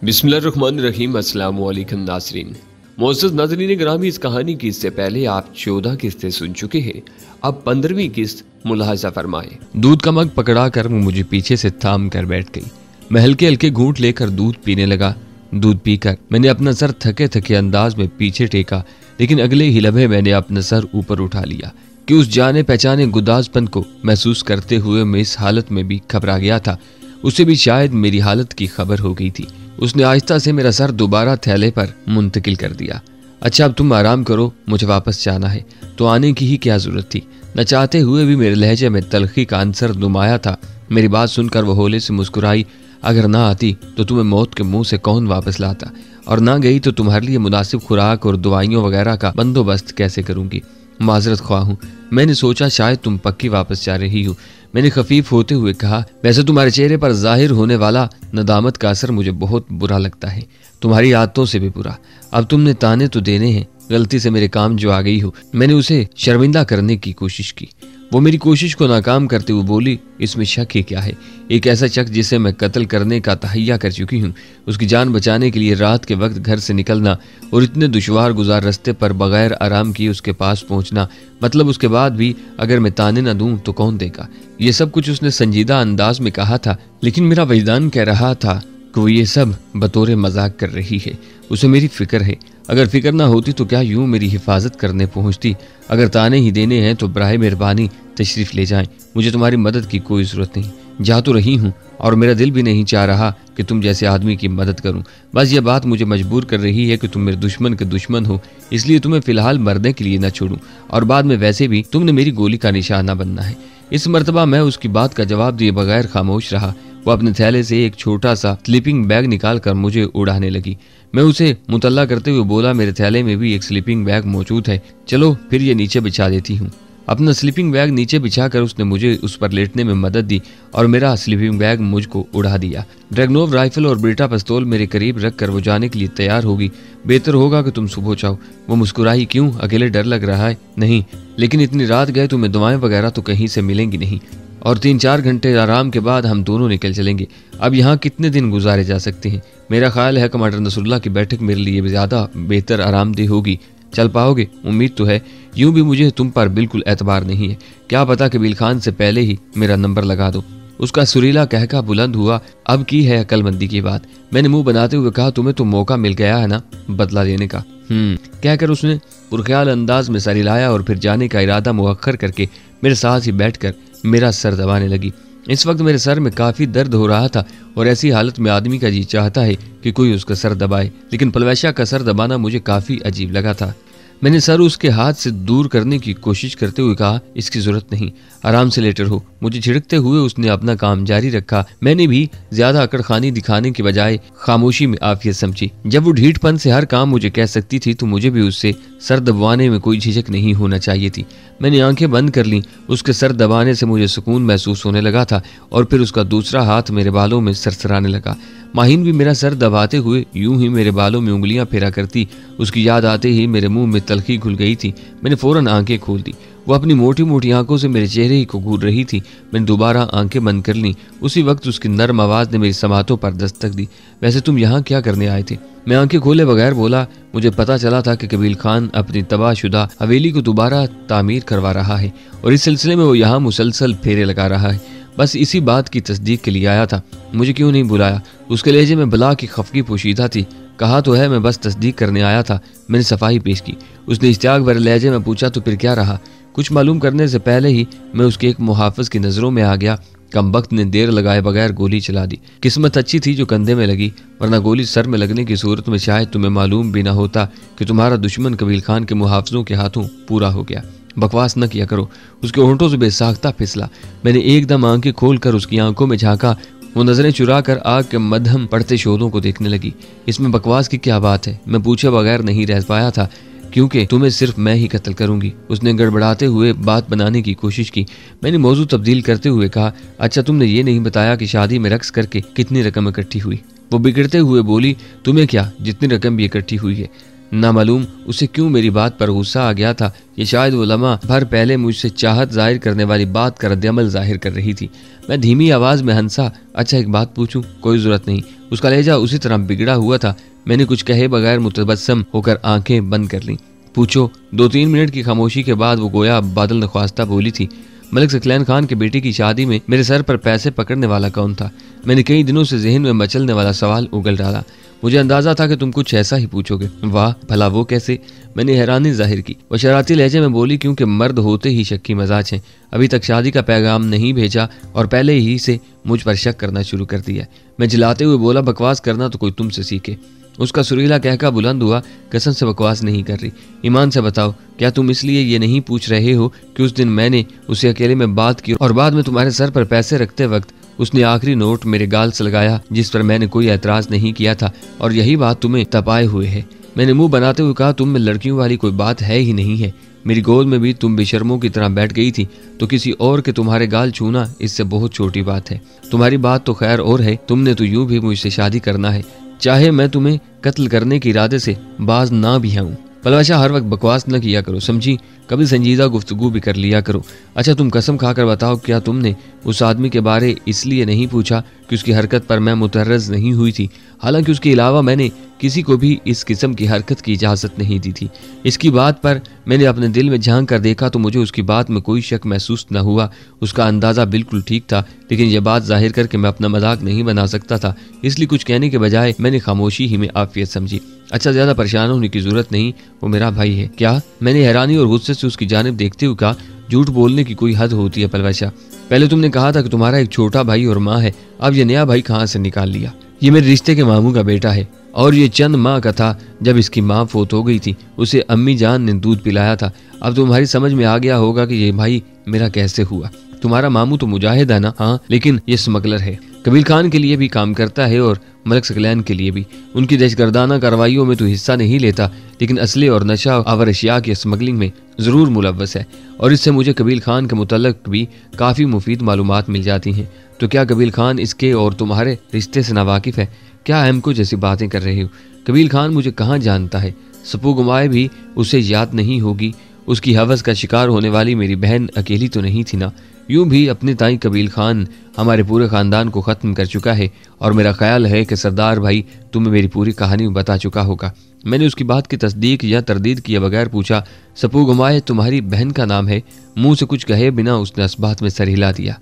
बिस्मिल्लाहिर्रहमानिर्रहीम। अस्सलाम वालेकुम नाज़रीन। मोअज़्ज़ज़ नाज़रीन गिरामी, इस कहानी की इससे पहले आप 14 किस्तें सुन चुके हैं। अब 15वीं किस्त मुलाहज़ा फरमाएं। दूध का मग पकड़ा कर वो मुझे पीछे से थाम कर बैठ गई। मैं हल्के हल्के घूंट लेकर दूध पीने लगा। दूध पीकर मैंने अपना सर थके थके अंदाज में पीछे टेका, लेकिन अगले ही लम्हे मैंने अपना सर ऊपर उठा लिया कि उस जाने पहचाने गुदाजपन को महसूस करते हुए मैं इस हालत में भी घबरा गया था। उसे भी शायद मेरी हालत की खबर हो गई थी। उसने आहिस्ता से मेरा सर दोबारा थैले पर मुंतकिल कर दिया। अच्छा, अब तुम आराम करो, मुझे वापस जाना है। तो आने की ही क्या जरूरत थी? न चाहते हुए भी मेरे लहजे में तलखी का अंसर नुमाया था। मेरी बात सुनकर वो होले से मुस्कुराई। अगर ना आती तो तुम्हें मौत के मुंह से कौन वापस लाता, और ना गई तो तुम्हारे लिए मुनासिब खुराक और दवाइयों वगैरह का बंदोबस्त कैसे करूंगी? माजरत ख्वाह हूँ। मैंने सोचा शायद तुम पक्की वापस जा रही हो। मैंने खफीफ होते हुए कहा, वैसे तुम्हारे चेहरे पर जाहिर होने वाला नदामत का असर मुझे बहुत बुरा लगता है, तुम्हारी आदतों से भी बुरा। अब तुमने ताने तो देने हैं, गलती से मेरे काम जो आ गई हो। मैंने उसे शर्मिंदा करने की कोशिश की। वो मेरी कोशिश को नाकाम करते हुए बोली, इसमें शक ही क्या है? एक ऐसा शख्स जिसे मैं कत्ल करने का तहैया कर चुकी हूँ, उसकी जान बचाने के लिए रात के वक्त घर से निकलना और इतने दुश्वार गुजार रास्ते पर बगैर आराम किए उसके पास पहुँचना, मतलब उसके बाद भी अगर मैं ताने न दूं तो कौन देगा? ये सब कुछ उसने संजीदा अंदाज में कहा था, लेकिन मेरा वजदान कह रहा था कि वो ये सब बतौर मजाक कर रही है। उसे मेरी फिक्र है। अगर फिक्र ना होती तो क्या यूं मेरी हिफाजत करने पहुंचती? अगर ताने ही देने हैं तो बराए मेहरबानी तशरीफ ले जाएं। मुझे तुम्हारी मदद की कोई ज़रूरत नहीं। जा तो रही हूँ और मेरा दिल भी नहीं चाह रहा कि तुम जैसे आदमी की मदद करूं। बस ये बात मुझे मजबूर कर रही है कि तुम मेरे दुश्मन के दुश्मन हो, इसलिए तुम्हें फिलहाल मरने के लिए न छोड़ूं, और बाद में वैसे भी तुमने मेरी गोली का निशाना बनना है। इस मर्तबा मैं उसकी बात का जवाब दिए बगैर खामोश रहा। वो अपने थैले से एक छोटा सा स्लीपिंग बैग निकाल कर मुझे उड़ाने लगी। मैं उसे मुतल्ला करते हुए बोला, मेरे थैले में भी एक स्लीपिंग बैग मौजूद है, चलो फिर ये नीचे बिछा देती हूँ। अपना स्लीपिंग बैग नीचे बिछाकर उसने मुझे उस पर लेटने में मदद दी और मेरा स्लीपिंग बैग मुझको उड़ा दिया। ड्रैगनोव राइफल और ब्रेटा पिस्तौल मेरे करीब रखकर वो जाने के लिए तैयार होगी। बेहतर होगा कि तुम सुबह जाओ। वो मुस्कुराई। क्यों, अकेले डर लग रहा है? नहीं, लेकिन इतनी रात गए तुम्हें दवाएं वगैरह तो कहीं से मिलेंगी नहीं, और 3-4 घंटे आराम के बाद हम दोनों निकल चलेंगे। अब यहाँ कितने दिन गुजारे जा सकते हैं? मेरा ख्याल है कमांडर नसरुल्लाह की बैठक मेरे लिए ज़्यादा बेहतर आरामदेह होगी। चल पाओगे? उम्मीद तो है। यूं भी मुझे तुम पर बिल्कुल एतबार नहीं है। क्या पता कबील खान से पहले ही मेरा नंबर लगा दो। उसका सुरीला कहका बुलंद हुआ। अब की है अक्लमंदी की बात। मैंने मुंह बनाते हुए कहा, तुम्हें तो मौका मिल गया है ना बदला लेने का। कहकर उसने पुरख्याल अंदाज में सर हिलाया और फिर जाने का इरादा मुअख्खर करके मेरे साथ ही बैठकर मेरा सर दबाने लगी। इस वक्त मेरे सर में काफ़ी दर्द हो रहा था, और ऐसी हालत में आदमी का जी चाहता है कि कोई उसका सर दबाए, लेकिन पलवैशा का सर दबाना मुझे काफ़ी अजीब लगा था। मैंने सर उसके हाथ से दूर करने की कोशिश करते हुए कहा, इसकी जरूरत नहीं, आराम से लेटे रहो। मुझे झिड़कते हुए उसने अपना काम जारी रखा। मैंने भी ज्यादा अकड़खानी दिखाने की बजाय खामोशी में आफियत समझी। जब वो ढीठपन से हर काम मुझे कह सकती थी तो मुझे भी उससे सर दबाने में कोई झिझक नहीं होना चाहिए थी। मैंने आंखें बंद कर लीं। उसके सर दबाने से मुझे सुकून महसूस होने लगा था, और फिर उसका दूसरा हाथ मेरे बालों में सरसराने लगा। माहिन भी मेरा सर दबाते हुए यूं ही मेरे बालों में उंगलियां फेरा करती। उसकी याद आते ही मेरे मुंह में तलखी घुल गई थी। मैंने फौरन आंखें खोल दी। वो अपनी मोटी मोटी आंखों से मेरे चेहरे ही को घूर रही थी। मैंने दोबारा आंखें बंद कर लीं। उसी वक्त उसकी नर्म आवाज ने मेरी समातों पर दस्तक दी। वैसे तुम यहाँ क्या करने आए थे? मैं आंखें खोले बगैर बोला, मुझे पता चला था कि कबील खान अपनी तबाहशुदा हवेली को दोबारा तामीर करवा रहा है, और इस सिलसिले में वो यहाँ मुसलसल फेरे लगा रहा है। बस इसी बात की तस्दीक के लिए आया था। मुझे क्यों नहीं बुलाया? उसके लहजे में बला की खफगी पोशीदा थी। कहा तो है, मैं बस तस्दीक करने आया था। मैंने सफाई पेश की। उसने इश्तियाक भरे लहजे में पूछा, तो फिर क्या रहा? कुछ मालूम करने से पहले ही मैं उसके एक मुहाफिज की नज़रों में आ गया। कमबख्त ने देर लगाए बगैर गोली चला दी। किस्मत अच्छी थी जो कंधे में लगी, वरना गोली सर में लगने की सूरत में शायद तुम्हें मालूम भी ना होता कि तुम्हारा दुश्मन कबील खान के मुहाफिजों के हाथों पूरा हो गया। बकवास न किया करो। उसके होंठों से बेसाख्ता फिसला। मैंने एकदम आंखें खोलकर उसकी आंखों में झांका। वो नजरें चुरा कर आग के मध्यम पड़ते शोलों को देखने लगी। इसमें बकवास की क्या बात है? मैं पूछे बगैर नहीं रह पाया था, क्योंकि तुम्हें सिर्फ मैं ही कत्ल करूंगी। उसने गड़बड़ाते हुए बात बनाने की कोशिश की। मैंने मौजू तब्दील करते हुए कहा, अच्छा तुमने ये नहीं बताया कि शादी में रक्स करके कितनी रकम इकट्ठी हुई? वो बिगड़ते हुए बोली, तुम्हें क्या, जितनी रकम भी इकट्ठी हुई है। ना मालूम उसे क्यों मेरी बात पर गुस्सा आ गया था। ये शायद वो लम्हा भर पहले मुझसे चाहत जाहिर करने वाली बात का रद्दअमल जाहिर कर रही थी। मैं धीमी आवाज में हंसा, अच्छा एक बात पूछूं? कोई जरूरत नहीं। उसका लहजा उसी तरह बिगड़ा हुआ था। मैंने कुछ कहे बगैर मुतबस्सम होकर आंखें बंद कर लीं। पूछो। 2-3 मिनट की खामोशी के बाद वो गोया बादल नख्वास्ता बोली थी, मलिक सकलैन खान के बेटे की शादी में मेरे सर पर पैसे पकड़ने वाला कौन था? मैंने कई दिनों से जहन में मचलने वाला सवाल उगल डाला। मुझे अंदाजा था कि तुम कुछ ऐसा ही पूछोगे। वाह, भला वो कैसे? मैंने हैरानी जाहिर की। वो शरारती लहजे में बोली, क्योंकि मर्द होते ही शक्की मजाज हैं। अभी तक शादी का पैगाम नहीं भेजा और पहले ही से मुझ पर शक करना शुरू कर दिया। मैं जिलाते हुए बोला, बकवास करना तो कोई तुमसे सीखे। उसका सुरीला कहका बुलंद हुआ, कसम से बकवास नहीं कर रही। ईमान से बताओ, क्या तुम इसलिए ये नहीं पूछ रहे हो कि उस दिन मैंने उसे अकेले में बात की और बाद में तुम्हारे सर पर पैसे रखते वक्त उसने आखिरी नोट मेरे गाल से लगाया, जिस पर मैंने कोई ऐतराज नहीं किया था, और यही बात तुम्हें तपाए हुए है? मैंने मुंह बनाते हुए कहा, तुम में लड़कियों वाली कोई बात है ही नहीं है। मेरी गोद में भी तुम बेशर्मों की तरह बैठ गई थी, तो किसी और के तुम्हारे गाल छूना इससे बहुत छोटी बात है। तुम्हारी बात तो खैर और है, तुमने तो यूं भी मुझसे शादी करना है, चाहे मैं तुम्हें कत्ल करने के इरादे से बाज ना भी आऊं। पलवाशा, हर वक्त बकवास न किया करो, समझी? कभी संजीदा गुफ्तगू भी कर लिया करो। अच्छा तुम कसम खाकर बताओ, क्या तुमने उस आदमी के बारे इसलिए नहीं पूछा कि उसकी हरकत पर मैं मुतर्रज नहीं हुई थी? हालांकि उसके अलावा मैंने किसी को भी इस किस्म की हरकत की इजाज़त नहीं दी थी। इसकी बात पर मैंने अपने दिल में झांक कर देखा तो मुझे उसकी बात में कोई शक महसूस न हुआ। उसका अंदाज़ा बिल्कुल ठीक था, लेकिन यह बात जाहिर करके मैं अपना मजाक नहीं बना सकता था, इसलिए कुछ कहने के बजाय मैंने खामोशी ही में आफियत समझी। अच्छा ज़्यादा परेशान होने की जरूरत नहीं, वो मेरा भाई है। क्या? मैंने हैरानी और गुस्से से उसकी जानिब देखते हुए कहा, झूठ बोलने की कोई हद होती है पलवशा। पहले तुमने कहा था कि तुम्हारा एक छोटा भाई और माँ है, अब ये नया भाई कहाँ से निकाल लिया? ये मेरे रिश्ते के मामू का बेटा है, और ये चंद माह का था जब इसकी माँ फोत हो गई थी। उसे अम्मी जान ने दूध पिलाया था। अब तुम्हारी समझ में आ गया होगा कि ये भाई मेरा कैसे हुआ। तुम्हारा मामू तो मुजाहिद है ना? हाँ, लेकिन ये स्मगलर है। कबीर खान के लिए भी काम करता है और मलिक सकलैन के लिए भी। उनकी दहशतगर्दाना कार्रवाइयों में तो हिस्सा नहीं लेता, लेकिन असले और नशा आवर अशिया की स्मगलिंग में ज़रूर मुलव्वस है, और इससे मुझे कबीर खान के मुतल्लिक भी काफ़ी मुफीद मालूमात मिल जाती हैं। तो क्या कबीर खान इसके और तुम्हारे रिश्ते से नावाकिफ़ है? क्या अहम को जैसी बातें कर रहे हो? कबीर खान मुझे कहाँ जानता है? सपू गुमाए भी उसे याद नहीं होगी। उसकी हवस का शिकार होने वाली मेरी बहन अकेली तो नहीं थी ना। यूं भी अपने ताई कबीर खान हमारे पूरे खानदान को ख़त्म कर चुका है, और मेरा ख्याल है कि सरदार भाई तुम्हें मेरी पूरी कहानी बता चुका होगा। मैंने उसकी बात की तस्दीक या तरदीद किए बगैर पूछा, सपू गुमाए तुम्हारी बहन का नाम है? मुंह से कुछ कहे बिना उसने असबात में सर हिला दिया।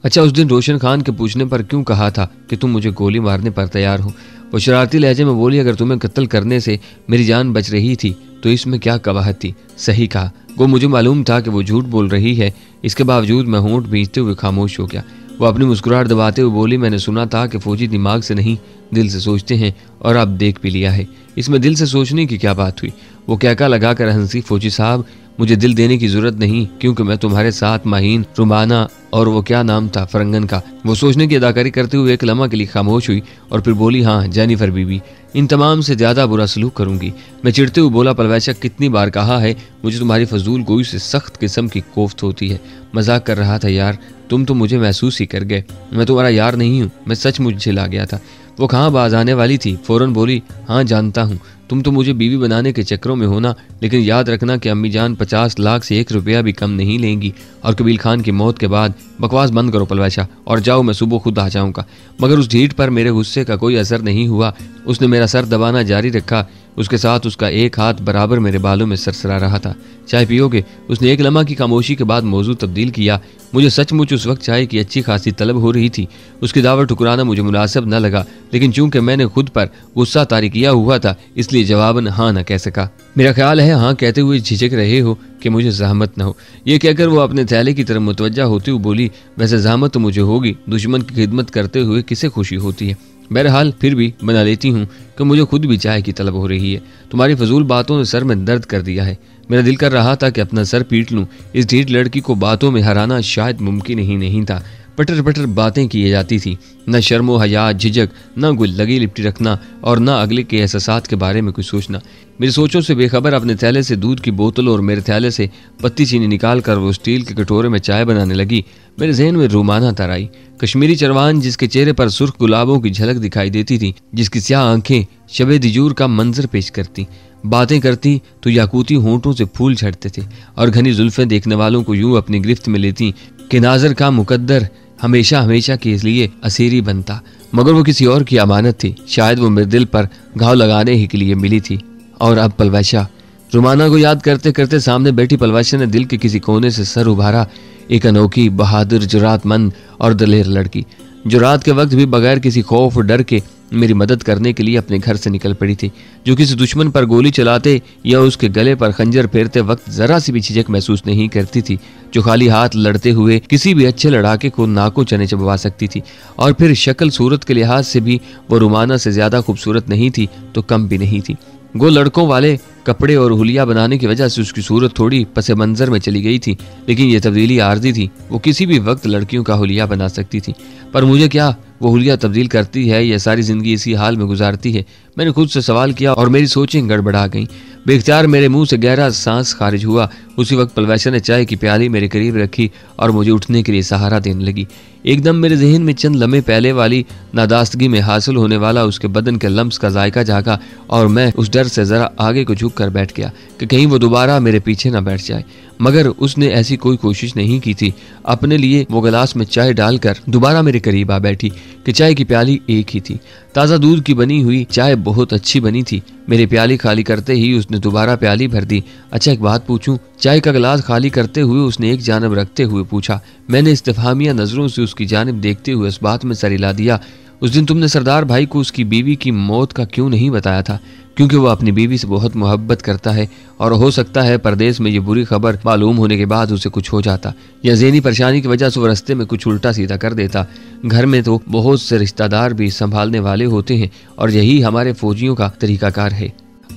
अच्छा, उस दिन रोशन खान के पूछने पर क्यों कहा था कि तुम मुझे गोली मारने पर तैयार हो? वो शरारती लहजे में बोली, अगर तुम्हें कत्ल करने से मेरी जान बच रही थी तो इसमें क्या कबाहत थी? सही कहा। वो मुझे मालूम था कि वो झूठ बोल रही है, इसके बावजूद मैं होंठ भींचते हुए खामोश हो गया। वो अपनी मुस्कुराहट दबाते हुए बोली, मैंने सुना था कि फौजी दिमाग से नहीं दिल से सोचते हैं, और अब देख भी लिया है। इसमें दिल से सोचने की क्या बात हुई? वो कहका लगाकर हंसी, फौजी साहब मुझे दिल देने की जरूरत नहीं, क्योंकि मैं तुम्हारे साथ माहीन, रुमाना और वो क्या नाम था फरंगन का। वो सोचने की अदाकारी करते हुए एक लम्हा के लिए खामोश हुई और फिर बोली, हाँ जेनिफर बीबी, इन तमाम से ज्यादा बुरा सलूक करूंगी। मैं चिढ़ते हुए बोला, पलवैशा कितनी बार कहा है मुझे तुम्हारी फजूल गोई से सख्त किस्म की कोफ्त होती है। मजाक कर रहा था यार, तुम तो मुझे महसूस ही कर गए। मैं तुम्हारा यार नहीं हूँ, मैं सचमुच झिला गया था। वो कहाँ बाज आने वाली थी, फौरन बोली, हाँ जानता हूँ तुम तो मुझे बीवी बनाने के चक्करों में होना, लेकिन याद रखना कि अम्मी जान 50 लाख से 1 रुपया भी कम नहीं लेंगी। और कबीर खान की मौत के बाद बकवास बंद करो पलवैशा, और जाओ, मैं सुबह खुद आ जाऊंगा। मगर उस ढीठ पर मेरे गुस्से का कोई असर नहीं हुआ। उसने मेरा सर दबाना जारी रखा, उसके साथ उसका एक हाथ बराबर मेरे बालों में सरसरा रहा था। चाय पियोगे? उसने एक लम्हा की खामोशी के बाद मौजू तब्दील किया। मुझे सचमुच उस वक्त चाय की अच्छी खासी तलब हो रही थी। उसकी दावत ठुकराना मुझे मुनासिब न लगा, लेकिन चूंकि मैंने खुद पर गुस्सा तारी किया हुआ था, इसलिए जवाबन हाँ न कह सका। मेरा ख्याल है हाँ कहते हुए झिझक रहे हो कि मुझे जहमत न हो। ये कहकर वो अपने थैले की तरफ मुतवज्जा होती हुई बोली, वैसे जहमत तो मुझे होगी, दुश्मन की खिदमत करते हुए किसे खुशी होती है। बहरहाल फिर भी बना लेती हूँ कि मुझे खुद भी चाय की तलब हो रही है। तुम्हारी फजूल बातों ने सर में दर्द कर दिया है। मेरा दिल कर रहा था कि अपना सर पीट लूं। इस ढीठ लड़की को बातों में हराना शायद मुमकिन ही नहीं था। पटर पटर बातें की जाती थी, न शर्मो हया झिझक, न कोई लगी लिपटी रखना, और न अगले के एहसासात के बारे में कुछ सोचना। मेरी सोचों से बेखबर अपने थैले से दूध की बोतल और मेरे थैले से पत्ती चीनी निकाल कर वो स्टील के कटोरे में चाय बनाने लगी। मेरे जहन में रुमाना तर आई। कश्मीरी चरवान जिसके चेहरे पर सुर्ख गुलाबों की झलक दिखाई देती थी, जिसकी स्याह आंखें शबे दिजूर का मंजर पेश करती। बातें करती तो याकूती होंठों से फूल झड़ते थे और घनी जुल्फें देखने वालों को यूं अपनी गिरफ्त में लेती कि नाजर का मुकद्दर हमेशा हमेशा के लिए असीरी बनता। मगर वो किसी और की अमानत थी, शायद वो मेरे दिल पर घाव लगाने ही के लिए मिली थी। और अब पलवैशा। रुमाना को याद करते करते सामने बैठी पलवैशा ने दिल के किसी कोने से सर उभारा। एक अनोखी, बहादुर, जुरातमंद और दलेर लड़की, जो रात के वक्त भी बगैर किसी खौफ और डर के मेरी मदद करने के लिए अपने घर से निकल पड़ी थी, जो किसी दुश्मन पर गोली चलाते या उसके गले पर खंजर फेरते वक्त जरा सी भी झिझक महसूस नहीं करती थी, जो खाली हाथ लड़ते हुए किसी भी अच्छे लड़ाके को नाकों चने चबवा सकती थी। और फिर शक्ल सूरत के लिहाज से भी वो रुमाना से ज्यादा खूबसूरत नहीं थी तो कम भी नहीं थी। वो लड़कों वाले कपड़े और हुलिया बनाने की वजह से उसकी सूरत थोड़ी पसे मंजर में चली गई थी, लेकिन ये तब्दीली आर्जी थी। वो किसी भी वक्त लड़कियों का हुलिया बना सकती थी, पर मुझे क्या वो हुलिया तब्दील करती है या सारी जिंदगी इसी हाल में गुजारती है? मैंने खुद से सवाल किया और मेरी सोचें गड़बड़ा गईं। बेख्तियार मेरे मुंह से गहरा सांस खारिज हुआ। उसी वक्त पलवैशा ने चाय की प्याली मेरे करीब रखी और मुझे उठने के लिए सहारा देने लगी। एकदम मेरे जहन में चंद लम्हे पहले वाली नादास्तगी में हासिल होने वाला उसके बदन के लम्स का जायका जागा और मैं उस डर से जरा आगे को झुक कर बैठ गया कि कहीं वो दोबारा मेरे पीछे न बैठ जाए। मगर उसने ऐसी कोई कोशिश नहीं की थी। अपने लिए वो गिलास में चाय डालकर दोबारा मेरे करीब आ बैठी कि चाय की प्याली एक ही थी। ताज़ा दूध की बनी हुई चाय बहुत अच्छी बनी थी। मेरी प्याली खाली करते ही उसने दोबारा प्याली भर दी। अच्छा, एक बात पूछूं? चाय का गिलास खाली करते हुए उसने एक जानब रखते हुए पूछा। मैंने इस्तिफहामिया नजरों से उसकी जानिब देखते हुए इस बात में सर हिला दिया, उस दिन तुमने सरदार भाई को उसकी बीवी की मौत का क्यों नहीं बताया था? क्योंकि वो अपनी बीवी से बहुत मोहब्बत करता है और हो सकता है परदेश में ये बुरी खबर मालूम होने के बाद उसे कुछ हो जाता या ज़हनी परेशानी की वजह से वो रास्ते में कुछ उल्टा सीधा कर देता। घर में तो बहुत से रिश्तेदार भी संभालने वाले होते हैं और यही हमारे फौजियों का तरीकाकार है।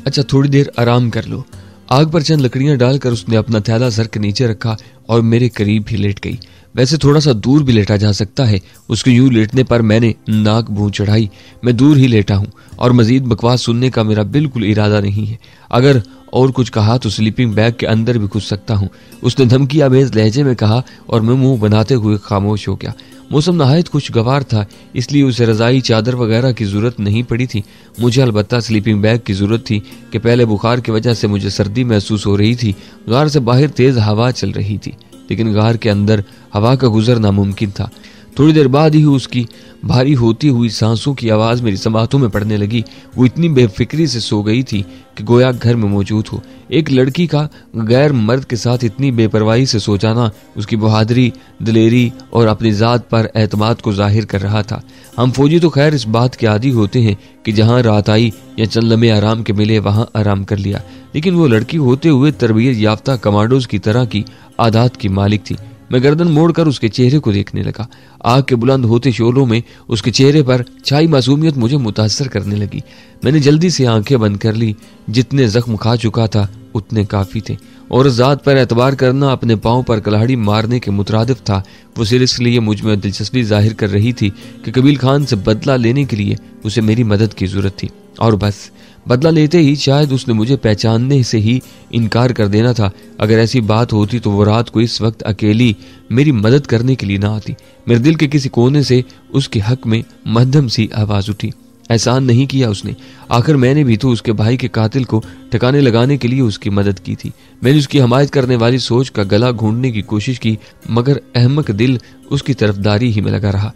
अच्छा, थोड़ी देर आराम कर लो। आग पर चंद लकड़ियां डालकर उसने अपना थैला सर के नीचे रखा और मेरे करीब भी लेट गई। वैसे थोड़ा सा दूर भी लेटा जा सकता है। उसके यूं लेटने पर मैंने नाक भूं चढ़ाई। मैं दूर ही लेटा हूं और मजीद बकवास सुनने का मेरा बिल्कुल इरादा नहीं है। अगर और कुछ कहा तो स्लीपिंग बैग के अंदर भी घुस सकता हूं, उसने धमकी आमेज लहजे में कहा और मैं मुंह बनाते हुए खामोश हो गया। मौसम नहायत खुशगवार था, इसलिए उसे रजाई, चादर वगैरह की जरूरत नहीं पड़ी थी। मुझे अलबत्ता स्लीपिंग बैग की जरूरत थी कि पहले बुखार की वजह से मुझे सर्दी महसूस हो रही थी। गार से बाहर तेज हवा चल रही थी, लेकिन गार के अंदर हवा का गुजर नामुमकिन था। थोड़ी देर बाद ही उसकी भारी होती हुई सांसों की आवाज मेरी समातों में पड़ने लगी। वो इतनी बेफिक्री से सो गई थी कि गोया घर में मौजूद हो। एक लड़की का गैर मर्द के साथ इतनी बेपरवाही से सो जाना उसकी बहादुरी, दिलेरी और अपनी जात पर एतमाद को जाहिर कर रहा था। हम फौजी तो खैर इस बात के आदी होते हैं कि जहां रात आई या चंद लम्हे आराम के मिले वहां आराम कर लिया, लेकिन वो लड़की होते हुए तरबियत याफ्ता कमांडोज की तरह की आदत की मालिक थी। मैं गर्दन मोड़कर उसके चेहरे को देखने लगा। आग के बुलंद होते शोलों में उसके चेहरे पर छाई मासूमियत मुझे मुतासर करने लगी। मैंने जल्दी से आंखें बंद कर ली। जितने जख्म खा चुका था उतने काफी थे और जात पर एतबार करना अपने पांव पर कलाड़ी मारने के मुतरादिफ था। वो सिर्फ इसलिए मुझ में दिलचस्पी जाहिर कर रही थी कि कबील खान से बदला लेने के लिए उसे मेरी मदद की जरूरत थी और बस। बदला लेते ही शायद उसने मुझे पहचानने से ही इनकार कर देना था। अगर ऐसी बात होती तो वो रात को इस वक्त अकेली मेरी मदद करने के लिए ना आती। मेरे दिल के किसी कोने से उसके हक में मध्यम सी आवाज उठी। एहसान नहीं किया उसने, आखिर मैंने भी तो उसके भाई के कातिल को ठिकाने लगाने के लिए उसकी मदद की थी। मैंने उसकी हमायत करने वाली सोच का गला घूंढने की कोशिश की, मगर अहमक दिल उसकी तरफदारी ही में लगा रहा।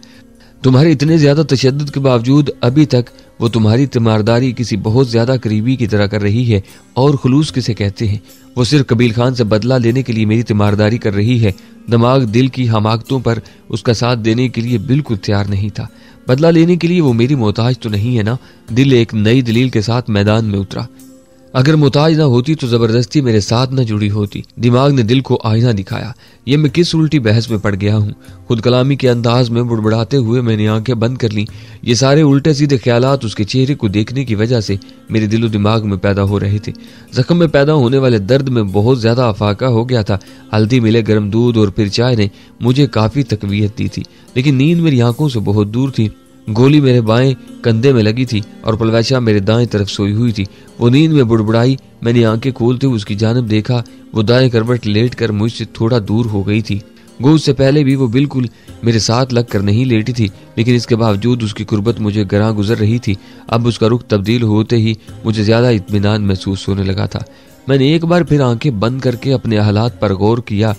तुम्हारे इतने ज्यादा तशद्दुद के बावजूद अभी तक वो तुम्हारी तीमारदारी किसी बहुत ज्यादा करीबी की तरह कर रही है। और खुलूस किसे कहते हैं? वो सिर्फ कबील खान से बदला लेने के लिए मेरी तीमारदारी कर रही है। दिमाग दिल की हमाकतों पर उसका साथ देने के लिए बिल्कुल तैयार नहीं था। बदला लेने के लिए वो मेरी मोहताज तो नहीं है ना। दिल एक नई दलील के साथ मैदान में उतरा। अगर मोहताज ना होती तो जबरदस्ती मेरे साथ न जुड़ी होती। दिमाग ने दिल को आईना दिखाया। ये मैं किस उल्टी बहस में पड़ गया हूँ। खुद कलामी के अंदाज में बुड़बुड़ाते हुए मैंने आंखें बंद कर ली। ये सारे उल्टे सीधे ख्यालात उसके चेहरे को देखने की वजह से मेरे दिलो दिमाग में पैदा हो रहे थे। जख्म में पैदा होने वाले दर्द में बहुत ज्यादा अफाका हो गया था। हल्दी मिले गर्म दूध और फिर चाय ने मुझे काफी तकवीयत दी थी, लेकिन नींद मेरी आंखों से बहुत दूर थी। गोली मेरे बाएं कंधे में लगी थी और पलवैशा मेरे दाएं तरफ सोई हुई थी। वो नींद में बुड़बुड़ाई। मैंने आंखें खोलते हुए उसकी जानिब देखा। वो दाएं करवट लेट कर मुझसे थोड़ा दूर हो गई थी। गो उससे पहले भी वो बिल्कुल मेरे साथ लग कर नहीं लेटी थी, लेकिन इसके बावजूद उसकी कुर्बत मुझे गरां गुजर रही थी। अब उसका रुख तब्दील होते ही मुझे ज्यादा इत्मीनान महसूस होने लगा था। मैंने एक बार फिर आंखें बंद करके अपने हालात पर गौर किया।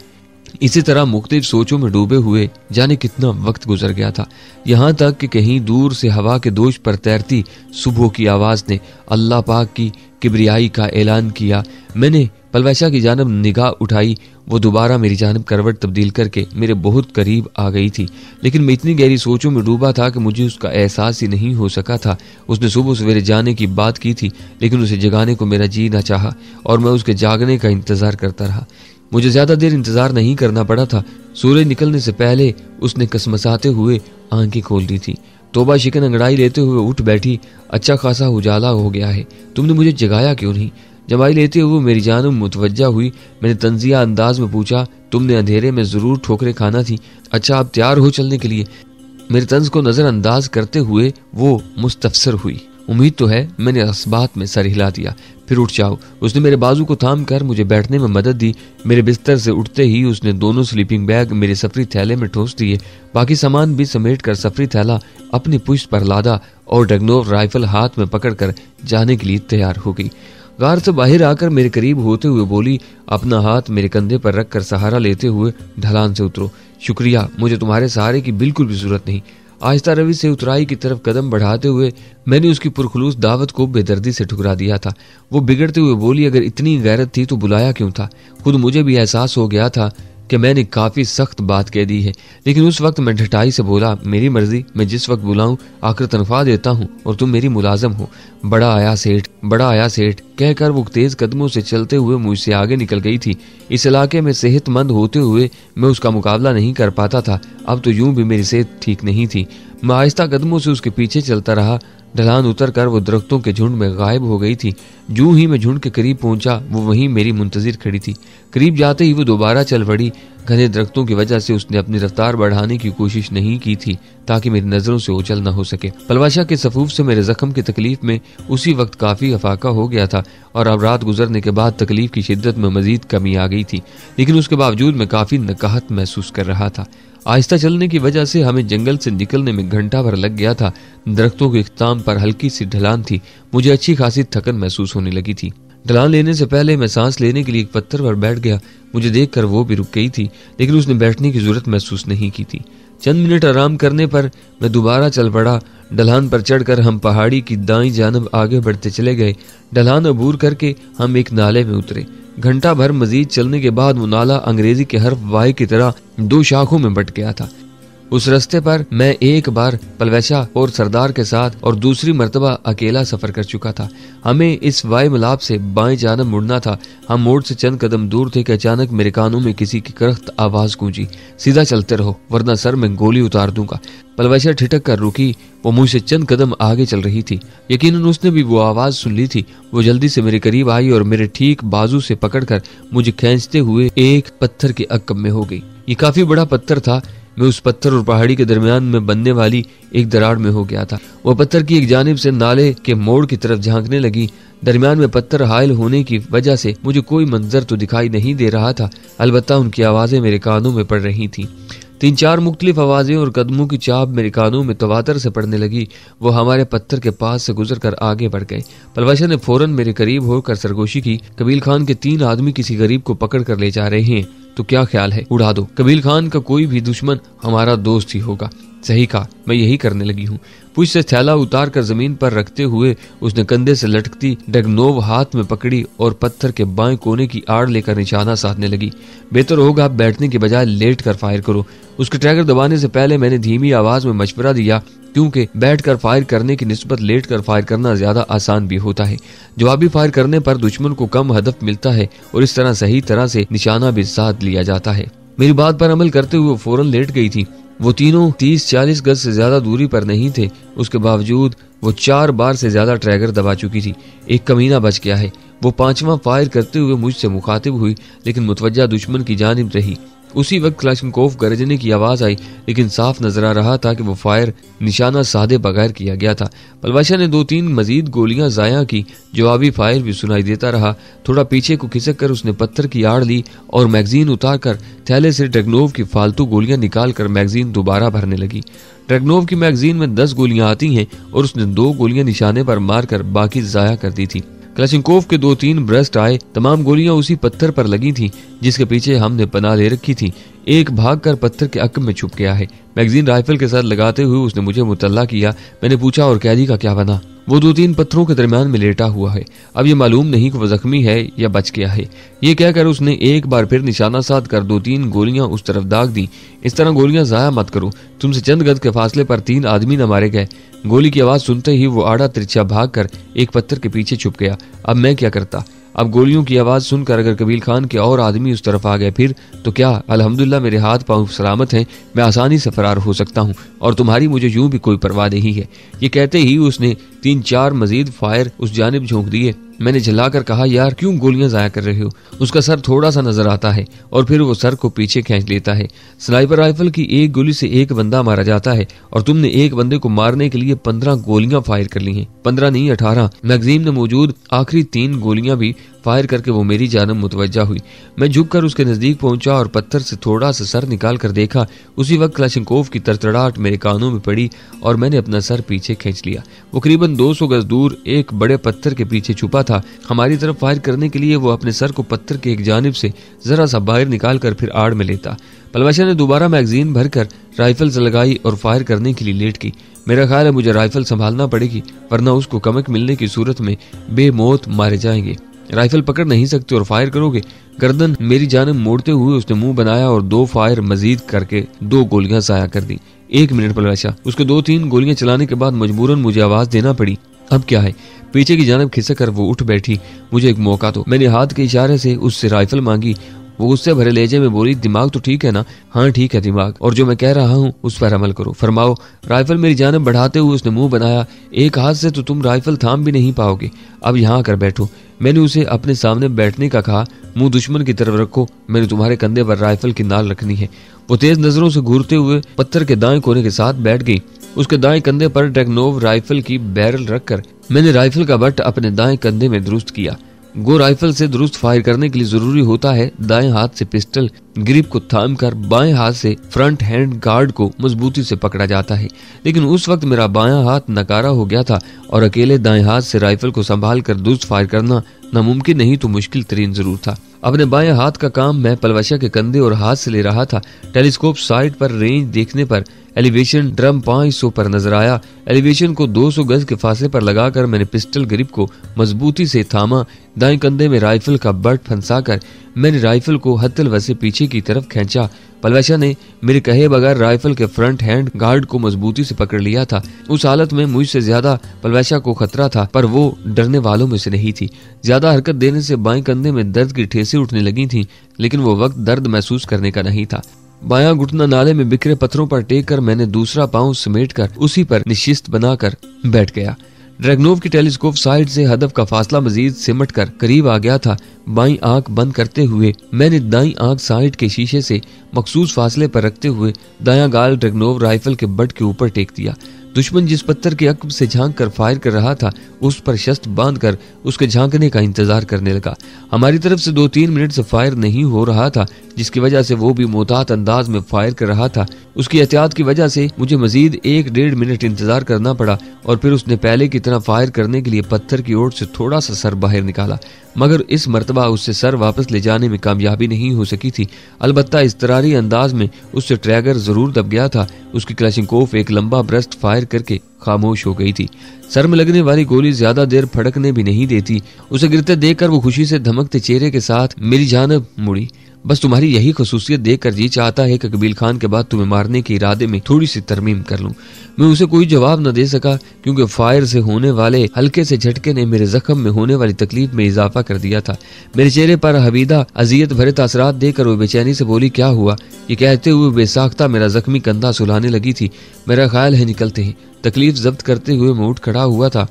इसी तरह मुख्तलिफ सोचों में डूबे हुए जाने कितना वक्त गुजर गया था, यहाँ तक कि कहीं दूर से हवा के दोष पर तैरती सुबह की आवाज ने अल्लाह पाक की किबरियाई का ऐलान किया। मैंने पलवैशा की जानब निगाह उठाई। वो दोबारा मेरी जानब करवट तब्दील करके मेरे बहुत करीब आ गई थी, लेकिन मैं इतनी गहरी सोचों में डूबा था कि मुझे उसका एहसास ही नहीं हो सका था। उसने सुबह सवेरे जाने की बात की थी, लेकिन उसे जगाने को मेरा जी न चाहा और मैं उसके जागने का इंतजार करता रहा। मुझे ज्यादा देर इंतजार नहीं करना पड़ा था। सूरज निकलने से पहले उसने कसमसाते हुए आंखें खोल दी थी। तोबा शिकन अंगड़ाई लेते हुए उठ बैठी। अच्छा खासा उजाला हो गया है, तुमने मुझे जगाया क्यों नहीं? जमाई लेते हुए मेरी जानब मुतवज्जा हुई। मैंने तंजिया अंदाज में पूछा, तुमने अंधेरे में जरूर ठोकरें खाना थी। अच्छा, आप तैयार हो चलने के लिए? मेरे तंज को नजरअंदाज करते हुए वो मुस्तफसर हुई। उम्मीद तो है, मैंने असबात में सर हिला दिया। फिर उठ जाओ। उसने मेरे बाजू को थाम कर मुझे बैठने में मदद दी। मेरे बिस्तर से उठते ही उसने दोनों स्लीपिंग बैग मेरे सफरी थैले में ठोस दिए। बाकी सामान भी समेट कर सफरी थैला अपनी पुश्त पर लादा और डगनोव राइफल हाथ में पकड़कर जाने के लिए तैयार हो गई। गार से बाहर आकर मेरे करीब होते हुए बोली, अपना हाथ मेरे कंधे पर रखकर सहारा लेते हुए ढलान से उतरो। शुक्रिया, मुझे तुम्हारे सहारे की बिल्कुल भी जरूरत नहीं। आहिस्ता रवि से उतराई की तरफ कदम बढ़ाते हुए मैंने उसकी पुरखलूस दावत को बेदर्दी से ठुकरा दिया था। वो बिगड़ते हुए बोली, अगर इतनी गैरत थी तो बुलाया क्यों था? खुद मुझे भी एहसास हो गया था कि मैंने काफी सख्त बात कह दी है, लेकिन उस वक्त मैं ढटाई से बोला, मेरी मर्जी, मैं जिस वक्त बुलाऊं आकर तनख्वाह देता हूं और तुम मेरी मुलाजम हो। बड़ा आया सेठ, बड़ा आया सेठ कहकर वो तेज कदमों से चलते हुए मुझसे आगे निकल गई थी। इस इलाके में सेहतमंद होते हुए मैं उसका मुकाबला नहीं कर पाता था। अब तो यूं भी मेरी सेहत ठीक नहीं थी। मैं आहिस्ता कदमों से उसके पीछे चलता रहा। ढलान उतर कर वो दरख्तों के झुंड में गायब हो गई थी। जूं ही मैं झुंड के करीब पहुंचा, वो वहीं मेरी मुंतजिर खड़ी थी। करीब जाते ही वो दोबारा चल पड़ी। घने दरख्तों की वजह से उसने अपनी रफ्तार बढ़ाने की कोशिश नहीं की थी ताकि मेरी नजरों से ओझल न हो सके। पलवाशा के सफूफ से मेरे जख्म की तकलीफ में उसी वक्त काफी अफाका हो गया था और अब रात गुजरने के बाद तकलीफ की शिद्दत में मजीद कमी आ गई थी, लेकिन उसके बावजूद मैं काफी नकाहत महसूस कर रहा था। आहिस्ता चलने की वजह से हमें जंगल से निकलने में घंटा भर लग गया था। दरख्तों के इख्ताम पर हल्की सी ढलान थी। मुझे अच्छी खासी थकन महसूस होने लगी थी। ढलान लेने से पहले मैं सांस लेने के लिए एक पत्थर पर बैठ गया। मुझे देखकर वो भी रुक गई थी, लेकिन उसने बैठने की जरूरत महसूस नहीं की थी। चंद मिनट आराम करने पर मैं दोबारा चल पड़ा। ढलान पर चढ़कर हम पहाड़ी की दाईं जानब आगे बढ़ते चले गए। ढलान अबूर करके हम एक नाले में उतरे। घंटा भर मजीद चलने के बाद वो नाला अंग्रेजी के हर्फ वाई की तरह दो शाखों में बट गया था। उस रास्ते पर मैं एक बार पलवैशा और सरदार के साथ और दूसरी मर्तबा अकेला सफर कर चुका था। हमें इस वाई मिलाप से बाएं जानब मुड़ना था। हम मोड़ से चंद कदम दूर थे कि अचानक मेरे कानों में किसी की करख्त आवाज गूंजी, सीधा चलते रहो वरना सर में गोली उतार दूंगा। पलवैशा ठिठक कर रुकी। वो मुझसे चंद कदम आगे चल रही थी। यकीनन उसने भी वो आवाज सुन ली थी। वो जल्दी से मेरे करीब आई और मेरे ठीक बाजू से पकड़कर मुझे खींचते हुए एक पत्थर के अक्कब में हो गई। ये काफी बड़ा पत्थर था। मैं उस पत्थर और पहाड़ी के दरमियान में बनने वाली एक दरार में हो गया था। वो पत्थर की एक जानिब से नाले के मोड़ की तरफ झांकने लगी। दरमियान में पत्थर हायल होने की वजह से मुझे कोई मंजर तो दिखाई नहीं दे रहा था, अलबत्ता उनकी आवाजें मेरे कानों में पड़ रही थीं। 3-4 मुख्तलिफ आवाजें और कदमों की चाप मेरे कानों में तवातर से पड़ने लगी। वो हमारे पत्थर के पास से गुजरकर आगे बढ़ गए। पलवैशा ने फौरन मेरे करीब होकर सरगोशी की, कबील खान के 3 आदमी किसी गरीब को पकड़ कर ले जा रहे हैं, तो क्या ख्याल है, उड़ा दो। कबील खान का कोई भी दुश्मन हमारा दोस्त ही होगा। सही कहा, मैं यही करने लगी हूँ। पुश से थैला उतार कर जमीन पर रखते हुए उसने कंधे से लटकती डगनोव हाथ में पकड़ी और पत्थर के बाएं कोने की आड़ लेकर निशाना साधने लगी। बेहतर होगा आप बैठने के बजाय लेट कर फायर करो। उसके ट्रैगर दबाने से पहले मैंने धीमी आवाज में मशवरा दिया, क्योंकि बैठकर फायर करने की निस्बत लेट कर फायर करना ज्यादा आसान भी होता है। जवाबी फायर करने पर दुश्मन को कम हदफ मिलता है और इस तरह सही तरह से निशाना भी साध लिया जाता है। मेरी बात पर अमल करते हुए फौरन लेट गई थी। वो तीनों 30-40 गज से ज्यादा दूरी पर नहीं थे। उसके बावजूद वो 4 बार से ज्यादा ट्रैगर दबा चुकी थी। एक कमीना बच गया है। वो 5वां फायर करते हुए मुझसे मुखातिब हुई, लेकिन मुतवज्जा दुश्मन की जानिब रही। उसी वक्त क्लाशनकोफ गरजने की आवाज आई, लेकिन साफ नजर आ रहा था कि वो फायर निशाना साधे बगैर किया गया था। पलवाशा ने 2-3 मजीद गोलियां जाया की। जवाबी फायर भी सुनाई देता रहा। थोड़ा पीछे को खिसक कर उसने पत्थर की आड़ ली और मैगजीन उतार कर थैले से ड्रैगनोव की फालतू गोलियां निकाल कर मैगजीन दोबारा भरने लगी। ड्रैगनोव की मैगजीन में 10 गोलियां आती हैं और उसने 2 गोलियां निशाने पर मारकर बाकी जाया कर दी थी। क्लाशनकोव के 2-3 ब्रस्ट आए। तमाम गोलियां उसी पत्थर पर लगी थीं जिसके पीछे हमने पनाह ले रखी थी। एक भागकर पत्थर के अक्ब में छुप गया है। मैगजीन राइफल के साथ लगाते हुए उसने मुझे मुतल्ला किया। मैंने पूछा, और कैदी का क्या बना? वो 2-3 पत्थरों के दरमियान में लेटा हुआ है। अब ये मालूम नहीं कि वो जख्मी है या बच गया है। ये कहकर उसने एक बार फिर निशाना साध कर 2-3 गोलियां उस तरफ दाग दी। इस तरह गोलियां जाया मत करो, तुमसे चंद गज के फासले पर 3 आदमी न मारे गए। गोली की आवाज सुनते ही वो आड़ा तिरछा भाग कर एक पत्थर के पीछे छुप गया। अब मैं क्या करता? अब गोलियों की आवाज सुनकर अगर कबील खान के और आदमी उस तरफ आ गए फिर तो क्या? अल्हम्दुलिल्लाह मेरे हाथ पांव सलामत हैं, मैं आसानी से फरार हो सकता हूँ और तुम्हारी मुझे यूं भी कोई परवाह नहीं है। ये कहते ही उसने 3-4 मजीद फायर उस जानिब झोंक दिए। मैंने झल्लाकर कहा, यार क्यों गोलियां जाया कर रहे हो? उसका सर थोड़ा सा नजर आता है और फिर वो सर को पीछे खींच लेता है। स्नाइपर राइफल की एक गोली से एक बंदा मारा जाता है और तुमने एक बंदे को मारने के लिए 15 गोलियां फायर कर ली हैं। 15 नहीं 18। मैगजीन में मौजूद आखिरी 3 गोलियां भी फायर करके वो मेरी जानब मुतवज्जा हुई। मैं झुककर उसके नजदीक पहुंचा और पत्थर से थोड़ा सा सर निकाल कर देखा। उसी वक्त क्लाशनकोव की तड़तड़ाहट मेरे कानों में पड़ी और मैंने अपना सर पीछे खींच लिया। वो करीबन 200 गज दूर एक बड़े पत्थर के पीछे छुपा था। हमारी तरफ फायर करने के लिए वो अपने सर को पत्थर के एक जानिब से जरा सा बाहर निकाल कर फिर आड़ में लेता। पलवाशा ने दोबारा मैगजीन भरकर राइफल से लगाई और फायर करने के लिए लेट की। मेरा ख्याल है मुझे राइफल संभालना पड़ेगी वरना उसको कमक मिलने की सूरत में बेमौत मारे जाएंगे। राइफल पकड़ नहीं सकते और फायर करोगे? गर्दन मेरी जानिब मोड़ते हुए उसने मुंह बनाया और 2 फायर मजीद करके 2 गोलियां जाया कर दी। 1 मिनट पलवाशा। उसके 2-3 गोलियां चलाने के बाद मजबूरन मुझे आवाज देना पड़ी। अब क्या है? पीछे की जानिब खिसक कर वो उठ बैठी। मुझे एक मौका दो। मैंने हाथ के इशारे से उससे राइफल मांगी। वो गुस्से भरे लहजे में बोली, दिमाग तो ठीक है ना? हाँ ठीक है दिमाग, और जो मैं कह रहा हूँ उस पर अमल करो। फरमाओ। राइफल मेरी जानिब बढ़ाते हुए उसने मुंह बनाया। एक हाथ से तो तुम राइफल थाम भी नहीं पाओगे। अब यहाँ आकर बैठो। मैंने उसे अपने सामने बैठने का कहा। मुंह दुश्मन की तरफ रखो, मैंने तुम्हारे कंधे पर राइफल की नाल रखनी है। वो तेज नजरों से घूरते हुए पत्थर के दाएं कोने के साथ बैठ गई। उसके दाएं कंधे पर ड्रैगनोव राइफल की बैरल रखकर मैंने राइफल का बट अपने दाएं कंधे में दुरुस्त किया। गो राइफल से दुरुस्त फायर करने के लिए जरूरी होता है दाएं हाथ से पिस्टल ग्रिप को थाम कर बाएं हाथ से फ्रंट हैंड गार्ड को मजबूती से पकड़ा जाता है। लेकिन उस वक्त मेरा बायां हाथ नकारा हो गया था और अकेले दाएं हाथ से राइफल को संभाल कर दुरुस्त फायर करना नामुमकिन नहीं तो मुश्किल तरीन जरूर था। अपने बाएं हाथ का काम मैं पलवाशा के कंधे और हाथ से ले रहा था। टेलीस्कोप साइड पर रेंज देखने पर एलिवेशन ड्रम 500 पर नजर आया। एलिवेशन को 200 गज के फासले पर लगाकर मैंने पिस्टल ग्रिप को मजबूती से थामा। दाएं कंधे में राइफल का बट फंसाकर मैंने राइफल को हत्तल से पीछे की तरफ खींचा। पलवाशा ने मेरे कहे बगैर राइफल के फ्रंट हैंड गार्ड को मजबूती से पकड़ लिया था। उस हालत में मुझसे ज्यादा पलवाशा को खतरा था, पर वो डरने वालों में से नहीं थी। ज्यादा हरकत देने से बाएं कंधे में दर्द की ठेसें उठने लगी थीं, लेकिन वो वक्त दर्द महसूस करने का नहीं था। बायां घुटना नाले में बिखरे पत्थरों पर टेक कर मैंने दूसरा पांव समेट कर उसी पर निशिस्त बनाकर बैठ गया। ड्रैगनोव की टेलीस्कोप साइड से हदफ का फासला मजीद सिमट कर करीब आ गया था। बाईं आंख बंद करते हुए मैंने दाईं आंख साइड के शीशे से मखसूस फासले पर रखते हुए दायां गाल ड्रैगनोव राइफल के बट के ऊपर टेक दिया। दुश्मन जिस पत्थर के अक्ब से झांक कर फायर कर रहा था उस पर शस्त्र बांध कर उसके झांकने का इंतजार करने लगा। हमारी तरफ से 2-3 मिनट से फायर नहीं हो रहा था, जिसकी वजह से वो भी मोहतात अंदाज में फायर कर रहा था। उसकी एहतियात की वजह से मुझे मजीद 1-1.5 मिनट इंतजार करना पड़ा और फिर उसने पहले की तरह फायर करने के लिए पत्थर की ओर से थोड़ा सा सर बाहर निकाला, मगर इस मर्तबा उससे सर वापस ले जाने में कामयाबी नहीं हो सकी थी। अलबत्ता इस्तरारी अंदाज में उससे ट्रैगर जरूर दब गया था। उसकी क्लाशनकोफ एक लंबा ब्रस्ट फायर करके खामोश हो गई थी। सर में लगने वाली गोली ज्यादा देर फड़कने भी नहीं देती। उसे गिरते देखकर वो खुशी से धमकते चेहरे के साथ मेरी जानब मुड़ी। बस तुम्हारी यही खसूसियत देखकर जी चाहता है कि कबील खान के बाद तुम्हें मारने के इरादे में थोड़ी सी तरमीम कर लूं। मैं उसे कोई जवाब न दे सका क्योंकि फायर से होने वाले हल्के से झटके ने मेरे जख्म में होने वाली तकलीफ में इजाफा कर दिया था। मेरे चेहरे पर हबीदा अजियत भरे तासरात देकर वो बेचैनी से बोली, क्या हुआ? ये कहते हुए बेसाख्ता मेरा जख्मी कंधा सुलाने लगी थी। मेरा ख्याल है निकलते हैं, तकलीफ जब्त करते हुए मैं उठ खड़ा हुआ था।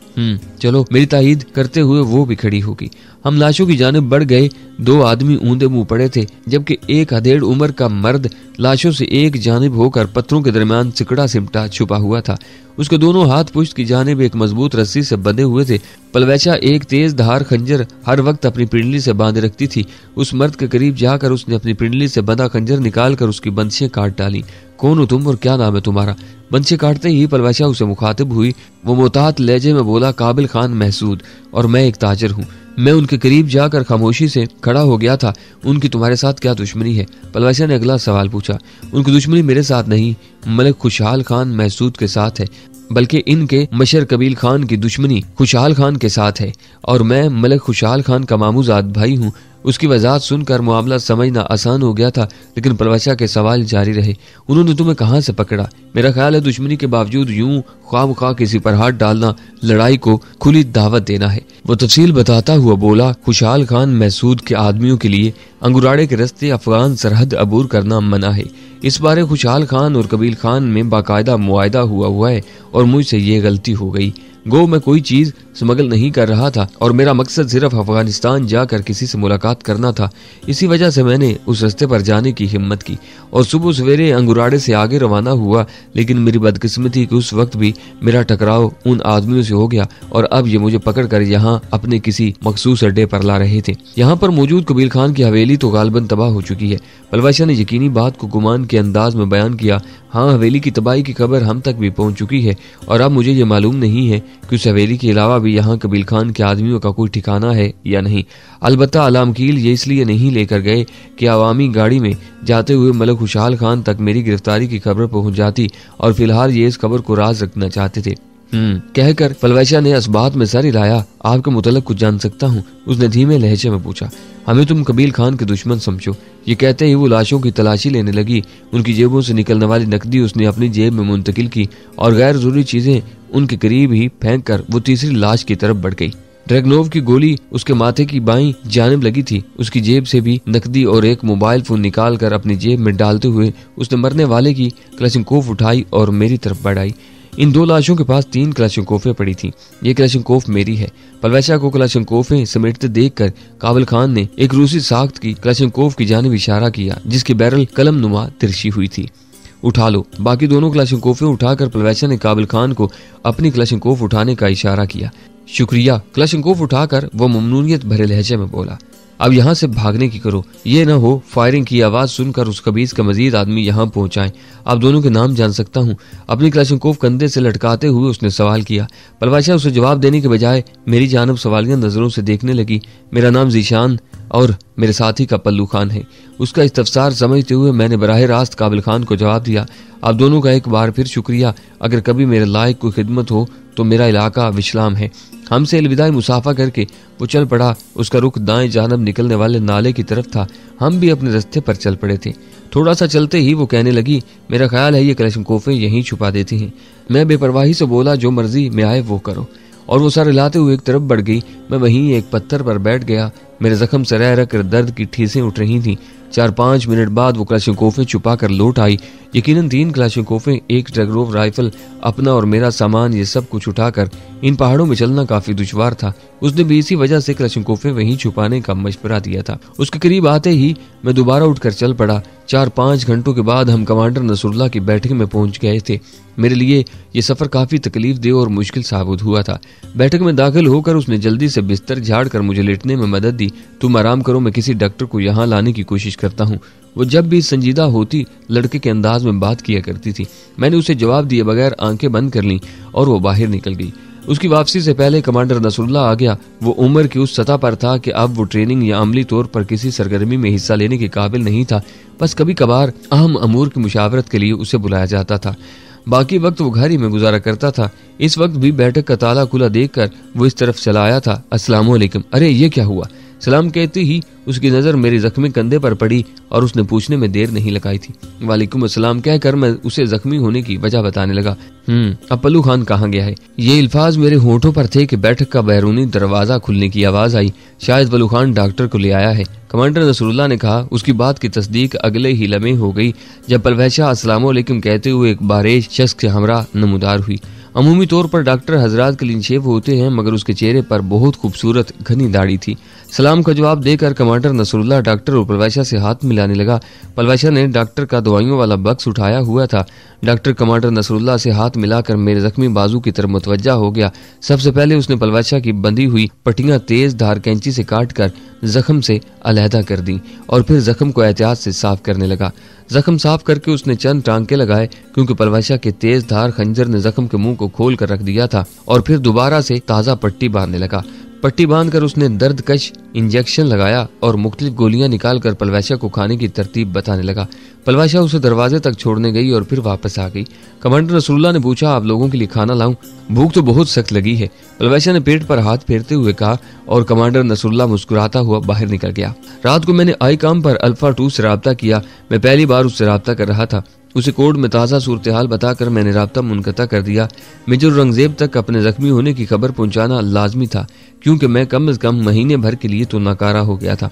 चलो, मेरी तायीद करते हुए वो भी खड़ी होगी। हम लाशों की जानिब बढ़ गए। 2 आदमी ऊंधे मुंह पड़े थे, जबकि एक अधेड़ उम्र का मर्द लाशों से एक जानिब होकर पत्थरों के दरमियान सिकड़ा सिमटा छुपा हुआ था। उसके दोनों हाथ पुश्त की जानिब एक मजबूत रस्सी से बंधे हुए थे। पलवैचा एक तेज धार खंजर हर वक्त अपनी पिंडली से बांधे रखती थी। उस मर्द के करीब जाकर उसने अपनी पिंडली से बंधा खंजर निकालकर उसकी बंशियां काट डाली। कौन हो तुम और क्या नाम है तुम्हारा? बंशी काटते ही पलवैचा उसे मुखातिब हुई। वो मोहतात लहजे में बोला, काबिल खान महसूद, और मैं एक ताजर हूँ। मैं उनके करीब जाकर खामोशी से खड़ा हो गया था। उनकी तुम्हारे साथ क्या दुश्मनी है? पलवैचा ने अगला सवाल पूछा। उनकी दुश्मनी मेरे साथ नहीं, मलिक खुशहाल खान महसूद के साथ है, बल्कि इनके मशर कबील खान की दुश्मनी खुशहाल खान के साथ है, और मैं मलिक खुशहाल खान का मामूजाद भाई हूँ। उसकी वजाहत सुनकर मामला समझना आसान हो गया था, लेकिन पलवैचा के सवाल जारी रहे। उन्होंने तुम्हें कहाँ से पकड़ा? मेरा ख्याल है दुश्मनी के बावजूद यूं ख्वामख्वाह किसी पर हाथ डालना लड़ाई को खुली दावत देना है। वो तफसील बताता हुआ बोला, खुशहाल खान महसूद के आदमियों के लिए अंगुराड़े के रास्ते अफगान सरहद अबूर करना मना है। इस बारे खुशहाल खान और कबील खान में बाकायदा मुआयदा हुआ है और मुझसे ये गलती हो गई। गो मैं कोई चीज स्मगल नहीं कर रहा था और मेरा मकसद सिर्फ अफगानिस्तान जाकर किसी से मुलाकात करना था। इसी वजह से मैंने उस रास्ते पर जाने की हिम्मत की और सुबह सवेरे अंगुराड़े से आगे रवाना हुआ। लेकिन मेरी बदकिस्मती कि उस वक्त भी मेरा टकराव उन आदमियों से हो गया और अब ये मुझे पकड़ कर यहाँ अपने किसी मखसूस अड्डे पर ला रहे थे। यहाँ पर मौजूद कबील खान की हवेली तो गालबन तबाह हो चुकी है। पलवैचा ने यकीनी बात को गुमान के अंदाज में बयान किया। हाँ, हवेली की तबाही की खबर हम तक भी पहुंच चुकी है और अब मुझे ये मालूम नहीं है कि उस हवेली के अलावा भी यहाँ कबील खान के आदमियों का कोई ठिकाना है या नहीं। अलबत्ता अलामकील ये इसलिए नहीं लेकर गए कि अवामी गाड़ी में जाते हुए मलिक खुशहाल खान तक मेरी गिरफ्तारी की खबर पहुंच जाती और फिलहाल ये इस खबर को राज रखना चाहते थे। कहकर पलवैचा ने असबात में सर हिलाया। आपके मुतल्लिक कुछ जान सकता हूँ? उसने धीमे लहजे में पूछा। हमें तुम कबील खान के दुश्मन समझो। ये कहते ही वो लाशों की तलाशी लेने लगी। उनकी जेबों से निकलने वाली नकदी उसने अपनी जेब में मुंतकिल की और गैर जरूरी चीजें उनके करीब ही फेंक कर वो तीसरी लाश की तरफ बढ़ गई। ड्रैगनोव की गोली उसके माथे की बाईं जानिब लगी थी। उसकी जेब से भी नकदी और एक मोबाइल फोन निकाल कर अपनी जेब में डालते हुए उसने मरने वाले की क्लाशिंकोफ उठाई और मेरी तरफ बढ़ाई। इन 2 लाशों के पास 3 क्लाशिंकोफें पड़ी थी। ये क्लाशिंकोफ मेरी है। पलवैचा को क्लाशिंकोफें समेटते देखकर काबिल खान ने एक रूसी साख्त की क्लाशिंकोफ की जानिब इशारा किया जिसकी बैरल कलम नुमा तिरछी हुई थी। उठा लो। बाकी दोनों क्लाशिंकोफें उठाकर पलवैचा ने काबिल खान को अपनी क्लाशिंकोफ उठाने का इशारा किया। शुक्रिया। क्लाशिंकोफ उठाकर वो ममनूनियत भरे लहजे में बोला, अब यहाँ से भागने की करो। ये न हो फायरिंग की आवाज सुनकर उस कबीज का मजीद आदमी यहाँ पहुंचाएं। आप दोनों के नाम जान सकता हूँ? अपनी क्लाशिंकोफ कंधे से लटकाते हुए उसने सवाल किया। पलवैचा उसे जवाब देने के बजाय मेरी जानब सवालिया नजरों से देखने लगी। मेरा नाम जीशान और मेरे साथी का पल्लू खान है। उसका इस्तफसार समझते हुए मैंने बराह रास्त काबिल खान को जवाब दिया, आप दोनों का एक बार फिर शुक्रिया। अगर कभी मेरे लायक कोई खिदमत हो तो मेरा इलाका विश्लाम है। हमसे अलविदाई मुसाफा करके वो चल पड़ा। उसका रुख दाएं जानब निकलने वाले नाले की तरफ था। हम भी अपने रास्ते पर चल पड़े थे। थोड़ा सा चलते ही वो कहने लगी, मेरा ख्याल है ये क्लाशिंकोफें यहीं छुपा देती हैं। मैं बेपरवाही से बोला, जो मर्जी में आए वो करो, और वो सर हिलाते हुए एक तरफ बढ़ गई। मैं वहीं एक पत्थर पर बैठ गया। मेरे जख्म से रह रख कर दर्द की ठीसें उठ रही थीं। 4-5 मिनट बाद वो क्लाशिंकोफें छुपा कर लौट आई। यकीनन 3 क्लाशिंकोफें, एक ड्रैगनोव राइफल, अपना और मेरा सामान, ये सब कुछ उठाकर इन पहाड़ों में चलना काफी दुश्वार था। उसने भी इसी वजह से क्लाशिंकोफें वहीं छुपाने का मशवरा दिया था। उसके करीब आते ही मैं दोबारा उठकर चल पड़ा। 4-5 घंटों के बाद हम कमांडर नसरुल्लाह की बैठक में पहुंच गए थे। मेरे लिए ये सफर काफी तकलीफ दे और मुश्किल साबित हुआ था। बैठक में दाखिल होकर उसने जल्दी से बिस्तर झाड़ कर मुझे लेटने में मदद दी। तुम आराम करो, मैं किसी डॉक्टर को यहाँ लाने की कोशिश करता हूँ। वो जब भी संजीदा होती लड़के के अंदाज में बात किया करती थी। मैंने उसे जवाब दिए बगैर आंखें बंद कर लीं और वो बाहर निकल गई। उसकी वापसी से पहले कमांडर नसरुल्लाह आ गया। वो उम्र की उस सतह पर था कि अब वो ट्रेनिंग या अमली तौर पर किसी सरगर्मी में हिस्सा लेने के काबिल नहीं था। बस कभी कभार अहम अमूर की मुशावरत के लिए उसे बुलाया जाता था। बाकी वक्त वो घर ही में गुजारा करता था। इस वक्त भी बैठक का ताला खुला देखकर वो इस तरफ चला आया था। अस्सलाम वालेकुम। अरे ये क्या हुआ? सलाम कहते ही उसकी नजर मेरे जख्मी कंधे पर पड़ी और उसने पूछने में देर नहीं लगाई थी। वालेकुम अस्सलाम कहकर मैं उसे जख्मी होने की वजह बताने लगा। अब पल्लू खान कहाँ गया है? ये अल्फाज मेरे होठों पर थे कि बैठक का बैरूनी दरवाजा खुलने की आवाज आई। शायद पल्लू खान डॉक्टर को ले आया है, कमांडर नसरुल्लाह ने कहा। उसकी बात की तस्दीक अगले ही लम्हे हो गई जब पलवैचा अस्सलाम वालेकुम कहते हुए एक बारेज शख्स के हमरा नमूदार हुई। अमूमी तौर पर डॉक्टर हजरात क्लीन शेव होते हैं, मगर उसके चेहरे पर बहुत खूबसूरत घनी दाढ़ी थी। सलाम का जवाब देकर कमांडर नसरुल्लाह डॉक्टर और पलवैशा से हाथ मिलाने लगा। पलवैशा ने डॉक्टर का दवाइयों वाला बक्स उठाया हुआ था। डॉक्टर कमांडर नसरुल्लाह से हाथ मिलाकर मेरे जख्मी बाजू की तरफ मुतवज्जा हो गया। सबसे पहले उसने पलवैशा की बंधी हुई पट्टियां तेज धार कैंची से काटकर जख्म से अलहदा कर दी और फिर जख्म को एहतियात से साफ करने लगा। जख्म साफ करके उसने चंद टांके लगाए, क्योंकि पलवैशा के तेज धार खंजर ने जख्म के मुंह को खोल कर रख दिया था, और फिर दोबारा से ताज़ा पट्टी बांधने लगा। पट्टी बांधकर उसने दर्दकश इंजेक्शन लगाया और मुख्तलिफ गोलियां निकालकर पलवैशा को खाने की तरतीब बताने लगा। पलवैशा उसे दरवाजे तक छोड़ने गई और फिर वापस आ गई। कमांडर नसरुल्लाह ने पूछा, आप लोगों के लिए खाना लाऊं? भूख तो बहुत सख्त लगी है, पलवैशा ने पेट पर हाथ फेरते हुए कहा, और कमांडर नसरुल्लाह मुस्कुराता हुआ बाहर निकल गया। रात को मैंने आईकॉम पर अल्फा 2 से राब्ता किया। मैं पहली बार उससे राब्ता कर रहा था। उसे कोर्ट में ताज़ा सूरत हाल बताकर मैंने राब्ता मुनक़ता कर दिया। मेजर औरंगजेब तक अपने जख्मी होने की खबर पहुंचाना लाजमी था, क्योंकि मैं कम से कम महीने भर के लिए तो नाकारा हो गया था।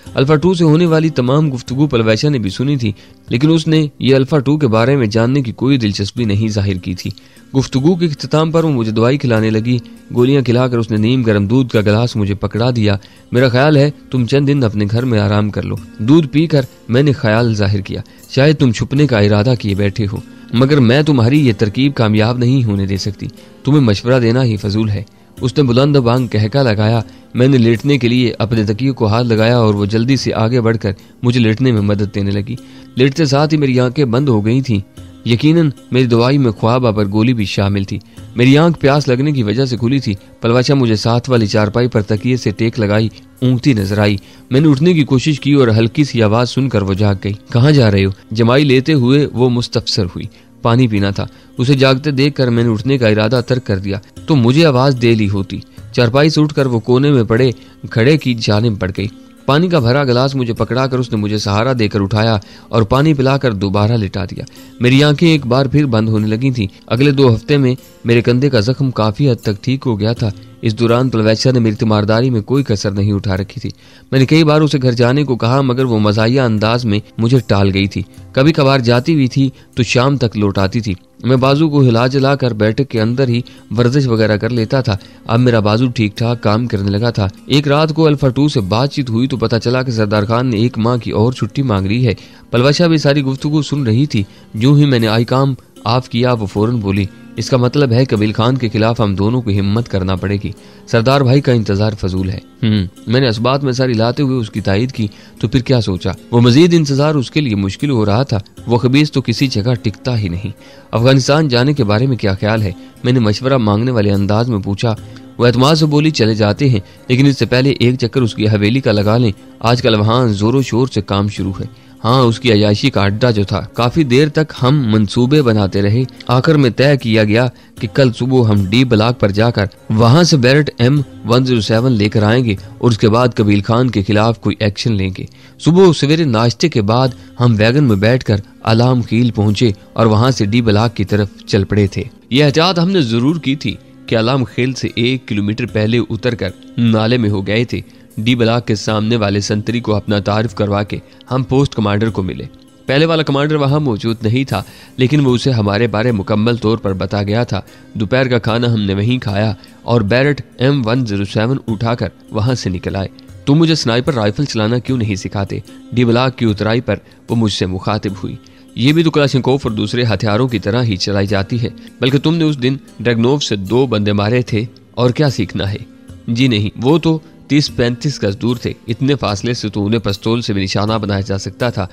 अल्फा 2 से होने वाली तमाम गुफ्तगू पलवैशा ने भी सुनी थी, लेकिन उसने ये अल्फा 2 के बारे में जानने की कोई दिलचस्पी नहीं जाहिर की थी। गुफ्तगू के इख्तिताम पर वो मुझे दवाई खिलाने लगी। गोलियां खिलाकर उसने नीम गर्म दूध का गिलास मुझे पकड़ा दिया। मेरा ख्याल है तुम चंद दिन अपने घर में आराम कर लो। दूध पीकर मैंने ख्याल जाहिर किया, शायद तुम छुपने का इरादा किए बैठे हो, मगर मैं तुम्हारी ये तरकीब कामयाब नहीं होने दे सकती। तुम्हें मशवरा देना ही फजूल है। उसने बुलंद बांग कहका लगाया। मैंने लेटने के लिए अपने तकिए को हाथ लगाया और वो जल्दी से आगे बढ़कर मुझे लेटने में मदद देने लगी। लेटते साथ ही मेरी आंखें बंद हो गई थीं। यकीनन मेरी दवाई में ख्वाब पर गोली भी शामिल थी। मेरी आंख प्यास लगने की वजह से खुली थी। पलवैशा मुझे साथ वाली चारपाई पर तकिए से टेक लगाई ऊँगती नजर आई। मैंने उठने की कोशिश की और हल्की सी आवाज सुनकर वो जाग गई। कहाँ जा रहे हो? जमाई लेते हुए वो मुस्तफसर हुई। पानी पीना था। उसे जागते देखकर मैंने उठने का इरादा तर्क कर दिया, तो मुझे आवाज दे ली होती। चारपाई से उठकर वो कोने में पड़े घड़े की जानिब बढ़ गई। पानी का भरा गिलास मुझे पकड़ाकर उसने मुझे सहारा देकर उठाया और पानी पिलाकर दोबारा लिटा दिया। मेरी आंखें एक बार फिर बंद होने लगी थीं। अगले 2 हफ्ते में मेरे कंधे का जख्म काफी हद तक ठीक हो गया था। इस दौरान पलवैशा ने मेरी तीमारदारी में कोई कसर नहीं उठा रखी थी। मैंने कई बार उसे घर जाने को कहा, मगर वो मज़ाहिया अंदाज में मुझे टाल गई थी। कभी कभार जाती भी थी तो शाम तक लौट आती थी। मैं बाजू को हिला जला कर बैठक के अंदर ही वर्जिश वगैरह कर लेता था। अब मेरा बाजू ठीक ठाक काम करने लगा था। एक रात को अल्फा 2 से बातचीत हुई तो पता चला कि सरदार खान ने 1 माह की और छुट्टी मांग ली है। पलवैशा भी सारी गुफ्तगू सुन रही थी। जो ही मैंने आई काम ऑफ किया, वो फौरन बोली, इसका मतलब है कबील खान के खिलाफ हम दोनों को हिम्मत करना पड़ेगी। सरदार भाई का इंतजार फजूल है। मैंने इस बात में सारी लाते हुए उसकी तायद की, तो फिर क्या सोचा? वो मजीद इंतजार उसके लिए मुश्किल हो रहा था। वो खबीस तो किसी जगह टिकता ही नहीं। अफगानिस्तान जाने के बारे में क्या ख्याल है? मैंने मशवरा मांगने वाले अंदाज में पूछा। वो एतमाद से बोली, चले जाते हैं, लेकिन इससे पहले एक चक्कर उसकी हवेली का लगा लें। आजकल वहाँ जोरों शोर से काम शुरू है। हाँ, उसकी अयाशी का अड्डा जो था, काफी देर तक हम मंसूबे बनाते रहे। आखिर में तय किया गया कि कल सुबह हम डी ब्लॉक पर जाकर वहां से बैरट M107 लेकर आएंगे और उसके बाद कबील खान के खिलाफ कोई एक्शन लेंगे। सुबह सवेरे नाश्ते के बाद हम वैगन में बैठकर अलाम खील पहुंचे और वहां से डी ब्लॉक की तरफ चल पड़े थे। यह एहतियात हमने जरूर की थी कि अलाम खेल से 1 किलोमीटर पहले उतरकर नाले में हो गए थे। डी ब्लॉक के सामने वाले संतरी को अपना तारीफ करवा के हम पोस्ट कमांडर को मिले। पहले वाला कमांडर वहां मौजूद नहीं था, लेकिन वो उसे हमारे बारे मुकम्मल तौर पर बता गया था। दोपहर का खाना हमने वहीं खाया और बैरट M107 उठाकर वहां से निकल आए। तुम मुझे स्नाइपर राइफल चलाना क्यों नहीं सिखाते? डी ब्लॉक की उतराई पर वो मुझसे मुखातिब हुई। ये भी तो क्लाशनकोव और दूसरे हथियारों की तरह ही चलाई जाती है, बल्कि तुमने उस दिन ड्रैगनोव से 2 बंदे मारे थे, और क्या सीखना है? जी नहीं, वो तो 30-35 गज दूर थे। इतने फासले से तो उन्हें पिस्तौल से भी निशाना बनाया जा सकता था।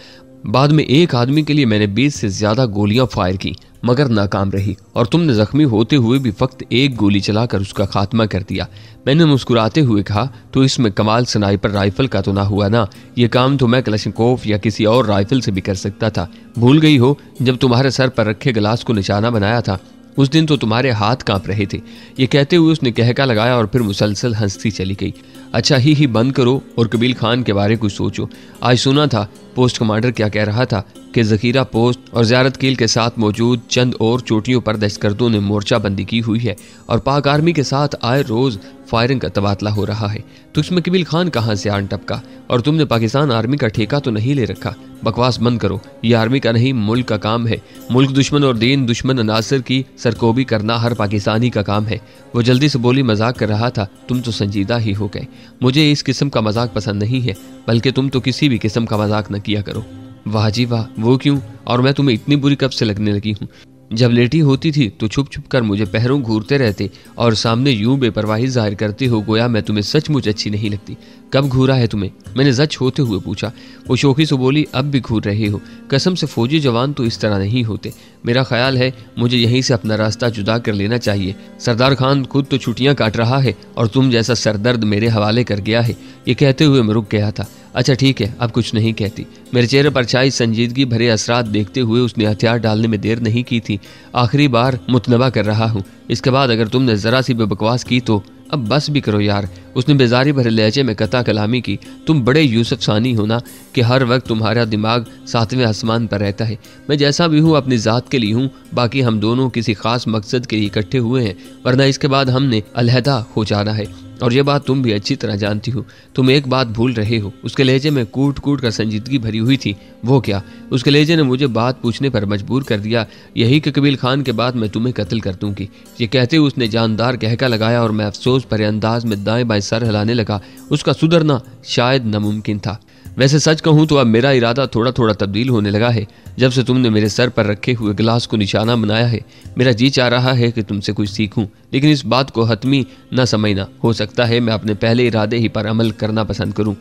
बाद में एक आदमी के लिए मैंने 20 से ज्यादा गोलियां फायर की, मगर नाकाम रही, और तुमने जख्मी होते हुए भी फक्त 1 गोली चलाकर उसका खात्मा कर दिया। मैंने मुस्कुराते हुए कहा, तो इसमें कमाल स्नाइपर राइफल का तो ना हुआ ना? ये काम तो मैं क्लाशनकोव या किसी और राइफल से भी कर सकता था। भूल गई हो जब तुम्हारे सर पर रखे गिलास को निशाना बनाया था? उस दिन तो तुम्हारे हाथ कांप रहे थे। ये कहते हुए उसने कहका लगाया और फिर मुसलसल हंसती चली गई। अच्छा ही बंद करो और कबील खान के बारे कुछ सोचो। आज सुना था पोस्ट कमांडर क्या कह रहा था कि जखीरा पोस्ट और ज़ियारत कील के साथ मौजूद चंद और चोटियों पर दहशतगर्दों ने मोर्चा बंदी की हुई है और पाक आर्मी के साथ आए रोज फायरिंग का तबादला हो रहा है। तो इसमें कबील खान कहाँ से आन टपका? और तुमने पाकिस्तान आर्मी का ठेका तो नहीं ले रखा? बकवास बंद करो, ये आर्मी का नहीं मुल्क का काम है। मुल्क दुश्मन और दीन दुश्मन अनासर की सरकोबी करना हर पाकिस्तानी का काम है। वो जल्दी से बोली, मजाक कर रहा था, तुम तो संजीदा ही हो गए। मुझे इस किस्म का मजाक पसंद नहीं है, बल्कि तुम तो किसी भी किस्म का मजाक न किया करो। वाह जी वाह, वो क्यों? और मैं तुम्हें इतनी बुरी कब से लगने लगी हूँ? जब लेटी होती थी तो छुप छुप कर मुझे पहरों घूरते रहते और सामने यूं बेपरवाही जाहिर करते हो गोया मैं तुम्हें सचमुच अच्छी नहीं लगती। कब घूरा है तुम्हें? मैंने जच होते हुए पूछा। वो शोखी से बोली, अब भी घूर रहे हो? कसम से फौजी जवान तो इस तरह नहीं होते। मेरा ख्याल है मुझे यहीं से अपना रास्ता जुदा कर लेना चाहिए। सरदार खान खुद तो छुट्टियां काट रहा है और तुम जैसा सरदर्द मेरे हवाले कर गया है। ये कहते हुए मैं रुक गया था। अच्छा ठीक है, अब कुछ नहीं कहती। मेरे चेहरे पर छाई संजीदगी भरे असरात देखते हुए उसने हथियार डालने में देर नहीं की थी। आखिरी बार मुतनबा कर रहा हूँ, इसके बाद अगर तुमने जरा सी बकवास की तो अब बस भी करो यार। उसने बेजारी भरे लहजे में कता कलामी की। तुम बड़े यूसुफ सानी हो ना कि हर वक्त तुम्हारा दिमाग सातवें आसमान पर रहता है। मैं जैसा भी हूँ अपनी ज़ात के लिए हूँ, बाकी हम दोनों किसी खास मकसद के लिए इकट्ठे हुए हैं, वरना इसके बाद हमने अलहदा हो जाना है। और ये बात तुम भी अच्छी तरह जानती हो। तुम एक बात भूल रहे हो। उसके लहजे में कूट कूट कर संजीदगी भरी हुई थी। वो क्या? उसके लहजे ने मुझे बात पूछने पर मजबूर कर दिया। यही कि कबील खान के बाद मैं तुम्हें कत्ल कर दूंगी। ये कहते हुए उसने जानदार कहका लगाया और मैं अफसोस भरे अंदाज में दाएं बाएं सर हिलाने लगा। उसका सुधरना शायद नामुमकिन था। वैसे सच कहूँ तो अब मेरा इरादा थोड़ा थोड़ा तब्दील होने लगा है। जब से तुमने मेरे सर पर रखे हुए गिलास को निशाना बनाया है, मेरा जी चाह रहा है कि तुमसे कुछ सीखूं, लेकिन इस बात को हतमी न समझना। हो सकता है मैं अपने पहले इरादे ही पर अमल करना पसंद करूं,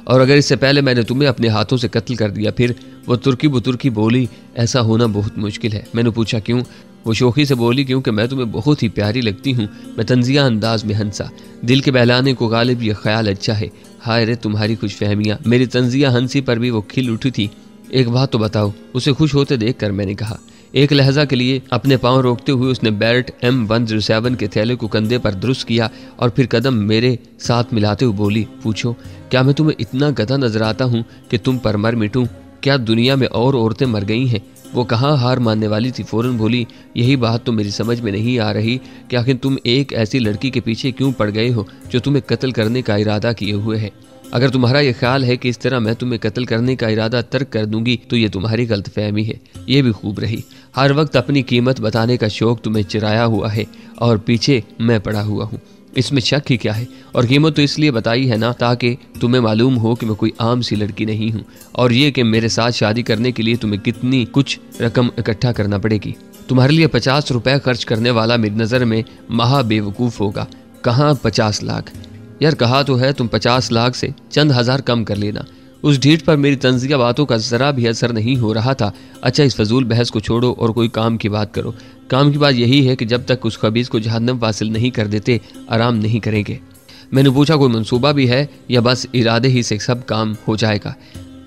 और अगर इससे पहले मैंने तुम्हें अपने हाथों से कत्ल कर दिया फिर? वो तुर्की बुतुर्की बोली, ऐसा होना बहुत मुश्किल है। मैंने पूछा क्यों? वो शोखी से बोली, क्योंकि मैं तुम्हें बहुत ही प्यारी लगती हूँ। मैं तंजिया अंदाज में हंसा। दिल के बहलाने को गालिब ये ख्याल अच्छा है। हाय रे तुम्हारी खुश फहमियाँ। मेरी तंजिया हंसी पर भी वो खिल उठी थी। एक बात तो बताओ, उसे खुश होते देख कर मैंने कहा। एक लहजा के लिए अपने पांव रोकते हुए उसने बैरट M107 के थैले को कंधे पर दुरुस्त किया और फिर कदम मेरे साथ मिलाते हुए बोली, पूछो क्या मैं तुम्हें इतना गधा नजर आता हूँ कि तुम पर मर मिटूं? क्या दुनिया में और औरतें मर गई हैं? वो कहाँ हार मानने वाली थी, फौरन बोली, यही बात तो मेरी समझ में नहीं आ रही कि आखिर तुम एक ऐसी लड़की के पीछे क्यों पड़ गए हो जो तुम्हें कत्ल करने का इरादा किए हुए है। अगर तुम्हारा ये ख्याल है कि इस तरह मैं तुम्हें कत्ल करने का इरादा तर्क कर दूंगी तो ये तुम्हारी गलतफहमी है। ये भी खूब रही। हर वक्त अपनी कीमत बताने का शौक तुम्हें चिराया हुआ है और पीछे मैं पड़ा हुआ हूँ। इसमें शक ही क्या है? और कीमत तो इसलिए बताई है ना ताकि तुम्हें मालूम हो कि मैं कोई आम सी लड़की नहीं हूँ, और ये कि मेरे साथ शादी करने के लिए तुम्हें कितनी कुछ रकम इकट्ठा करना पड़ेगी। तुम्हारे लिए 50 रुपए खर्च करने वाला मेरी नज़र में महा बेवकूफ़ होगा। कहाँ 50 लाख? यार कहा तो है तुम 50 लाख से चंद हजार कम कर लेना। उस ढीठ पर मेरी तंजिया बातों का जरा भी असर नहीं हो रहा था। अच्छा इस फजूल बहस को छोड़ो और कोई काम की बात करो। काम की बात यही है कि जब तक उस खबीज को जहन्नम वासिल नहीं कर देते आराम नहीं करेंगे। मैंने पूछा कोई मंसूबा भी है या बस इरादे ही से सब काम हो जाएगा?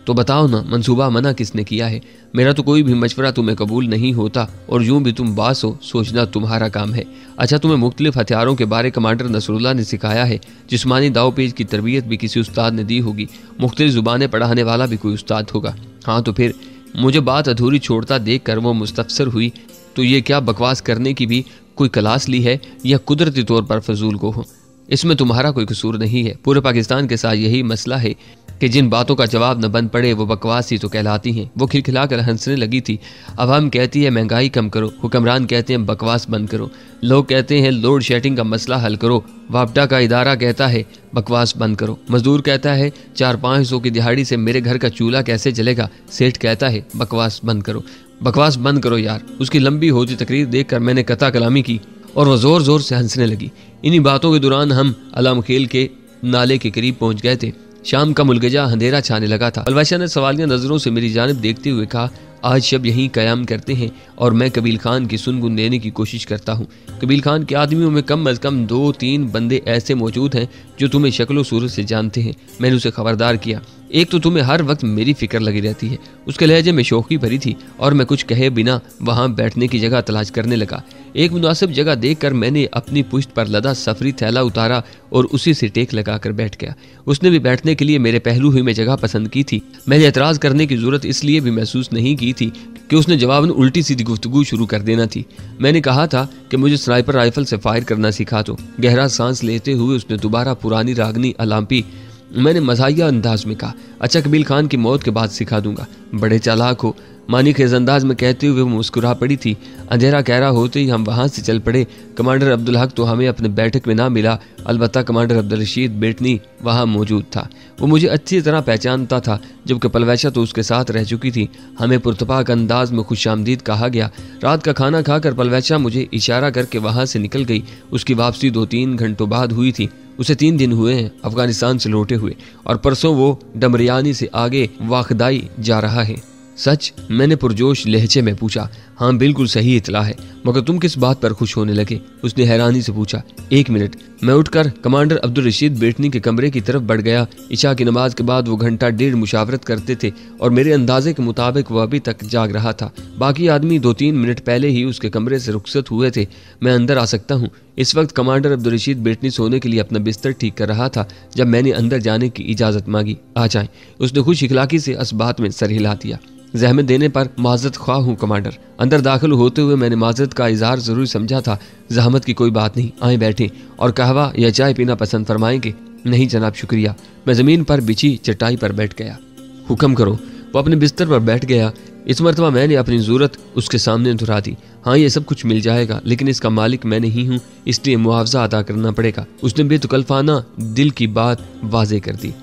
तो बताओ ना, मंसूबा मना किसने किया है? मेरा तो कोई भी मशवरा तुम्हें कबूल नहीं होता और यूं भी तुम बास हो, सोचना तुम्हारा काम है। अच्छा तुम्हें मुख्तलिफ हथियारों के बारे कमांडर नसरुल्लाह ने सिखाया है। जिस्मानी दाव पेज की तरबियत भी किसी उस्ताद ने दी होगी। मुख्तलिफ जुबानें पढ़ाने वाला भी कोई उस्ताद होगा। हाँ तो फिर? मुझे बात अधूरी छोड़ता देख कर वो मुस्तफसर हुई। तो ये क्या बकवास करने की भी कोई क्लास ली है या कुदरती तौर पर फजूल को हो? इसमें तुम्हारा कोई कसूर नहीं है। पूरे पाकिस्तान के साथ यही मसला है कि जिन बातों का जवाब न बन पड़े वो बकवास ही तो कहलाती हैं। वो खिलखिलाकर हंसने लगी थी। अवाम कहती है महंगाई कम करो, हुक्मरान कहते हैं बकवास बंद करो, लोग कहते हैं लोड शेडिंग का मसला हल करो, वापडा का इदारा कहता है बकवास बंद करो, मजदूर कहता है 400-500 की दिहाड़ी से मेरे घर का चूल्हा कैसे जलेगा, सेठ कहता है बकवास बंद करो। बकवास बंद करो यार। उसकी लंबी होती तकरीर देखकर मैंने कता कलामी की और वह जोर जोर से हंसने लगी। इन्हीं बातों के दौरान हम अलाम खेल के नाले के करीब पहुंच गए थे। शाम का मुलगजा अंधेरा छाने लगा था। अलवाशा ने सवालिया नजरों से मेरी जानिब देखते हुए कहा, आज शब यहीं कयाम करते हैं और मैं कबील खान की सुनगुन देने की कोशिश करता हूँ। कबील खान के आदमियों में कम अज कम 2-3 बंदे ऐसे मौजूद हैं जो तुम्हें शक्लो सूरत से जानते हैं। मैंने उसे खबरदार किया। एक तो तुम्हें हर वक्त मेरी फिक्र लगी रहती है। उसके लहजे में शौकी भरी थी और मैं कुछ कहे बिना वहां बैठने की जगह तलाश करने लगा। एक मुनासिब जगह देखकर मैंने अपनी पुश्त पर लदा सफरी थैला उतारा और उसी से टेक लगाकर बैठ गया। उसने भी बैठने के लिए मेरे पहलू ही में जगह पसंद की थी। मैंने एतराज करने की जरूरत इसलिए भी महसूस नहीं की थी कि उसने जवाबन उल्टी सीधी गुफ्तगू शुरू कर देना थी। मैंने कहा था कि मुझे स्नाइपर राइफल से फायर करना सिखा दो। गहरा सांस लेते हुए उसने दोबारा पुरानी रागनी अलाम्पी। मैंने मज़ाहिया अंदाज में कहा, अच्छा कबील खान की मौत के बाद सिखा दूंगा। बड़े चालाक हो, मानी खेज अंदाज में कहते हुए वो मुस्कुरा पड़ी थी। अंधेरा गहरा होते ही हम वहां से चल पड़े। कमांडर अब्दुल हक तो हमें अपने बैठक में ना मिला, अलबत्ता कमांडर अब्दुल रशीद बेटनी वहां मौजूद था। वो मुझे अच्छी तरह पहचानता था, जबकि पलवैशा तो उसके साथ रह चुकी थी। हमें पुरतपाक अंदाज में खुशामदीद कहा गया। रात का खाना खाकर पलवैशा मुझे इशारा करके वहां से निकल गई। उसकी वापसी 2-3 घंटों बाद हुई थी। उसे 3 दिन हुए हैं अफगानिस्तान से लौटे हुए, और परसों वो डमरियानी से आगे वाखदाई जा रहा है। सच? मैंने पुरजोश लहजे में पूछा। हाँ बिल्कुल सही इतला है, मगर तुम किस बात पर खुश होने लगे? उसने हैरानी से पूछा। 1 मिनट। मैं उठकर कमांडर अब्दुल रशीद बेटनी के कमरे की तरफ बढ़ गया। इशा की नमाज के बाद वो 1.5 घंटा मुशावरत करते थे और मेरे अंदाजे के मुताबिक वो अभी तक जाग रहा था। बाकी आदमी 2-3 मिनट पहले ही उसके कमरे से रुखसत हुए थे। मैं अंदर आ सकता हूँ? इस वक्त कमांडर अब्दुल रशीद बेटनी सोने के लिए अपना बिस्तर ठीक कर रहा था जब मैंने अंदर जाने की इजाजत मांगी। आ जाएं। उसने खुश इखलाकी से इस बात में सर हिला दिया। जहमत देने पर माजरत ख्वाह हूँ कमांडर। अंदर दाखिल होते हुए मैंने माजरत का इजहार जरूर समझा था। जहमत की कोई बात नहीं, आए बैठे। और कहवा या चाय पीना पसंद फरमाएंगे? नहीं जनाब शुक्रिया। मैं जमीन पर बिछी चटाई पर बैठ गया। हुक्म करो। वो अपने बिस्तर पर बैठ गया। इस मरतबा मैंने अपनी जरूरत उसके सामने दुहरा दी। हाँ ये सब कुछ मिल जाएगा, लेकिन इसका मालिक मैं नहीं हूँ, इसलिए मुआवजा अदा करना पड़ेगा। उसने बेतकल्फाना दिल की बात वाजे कर दी।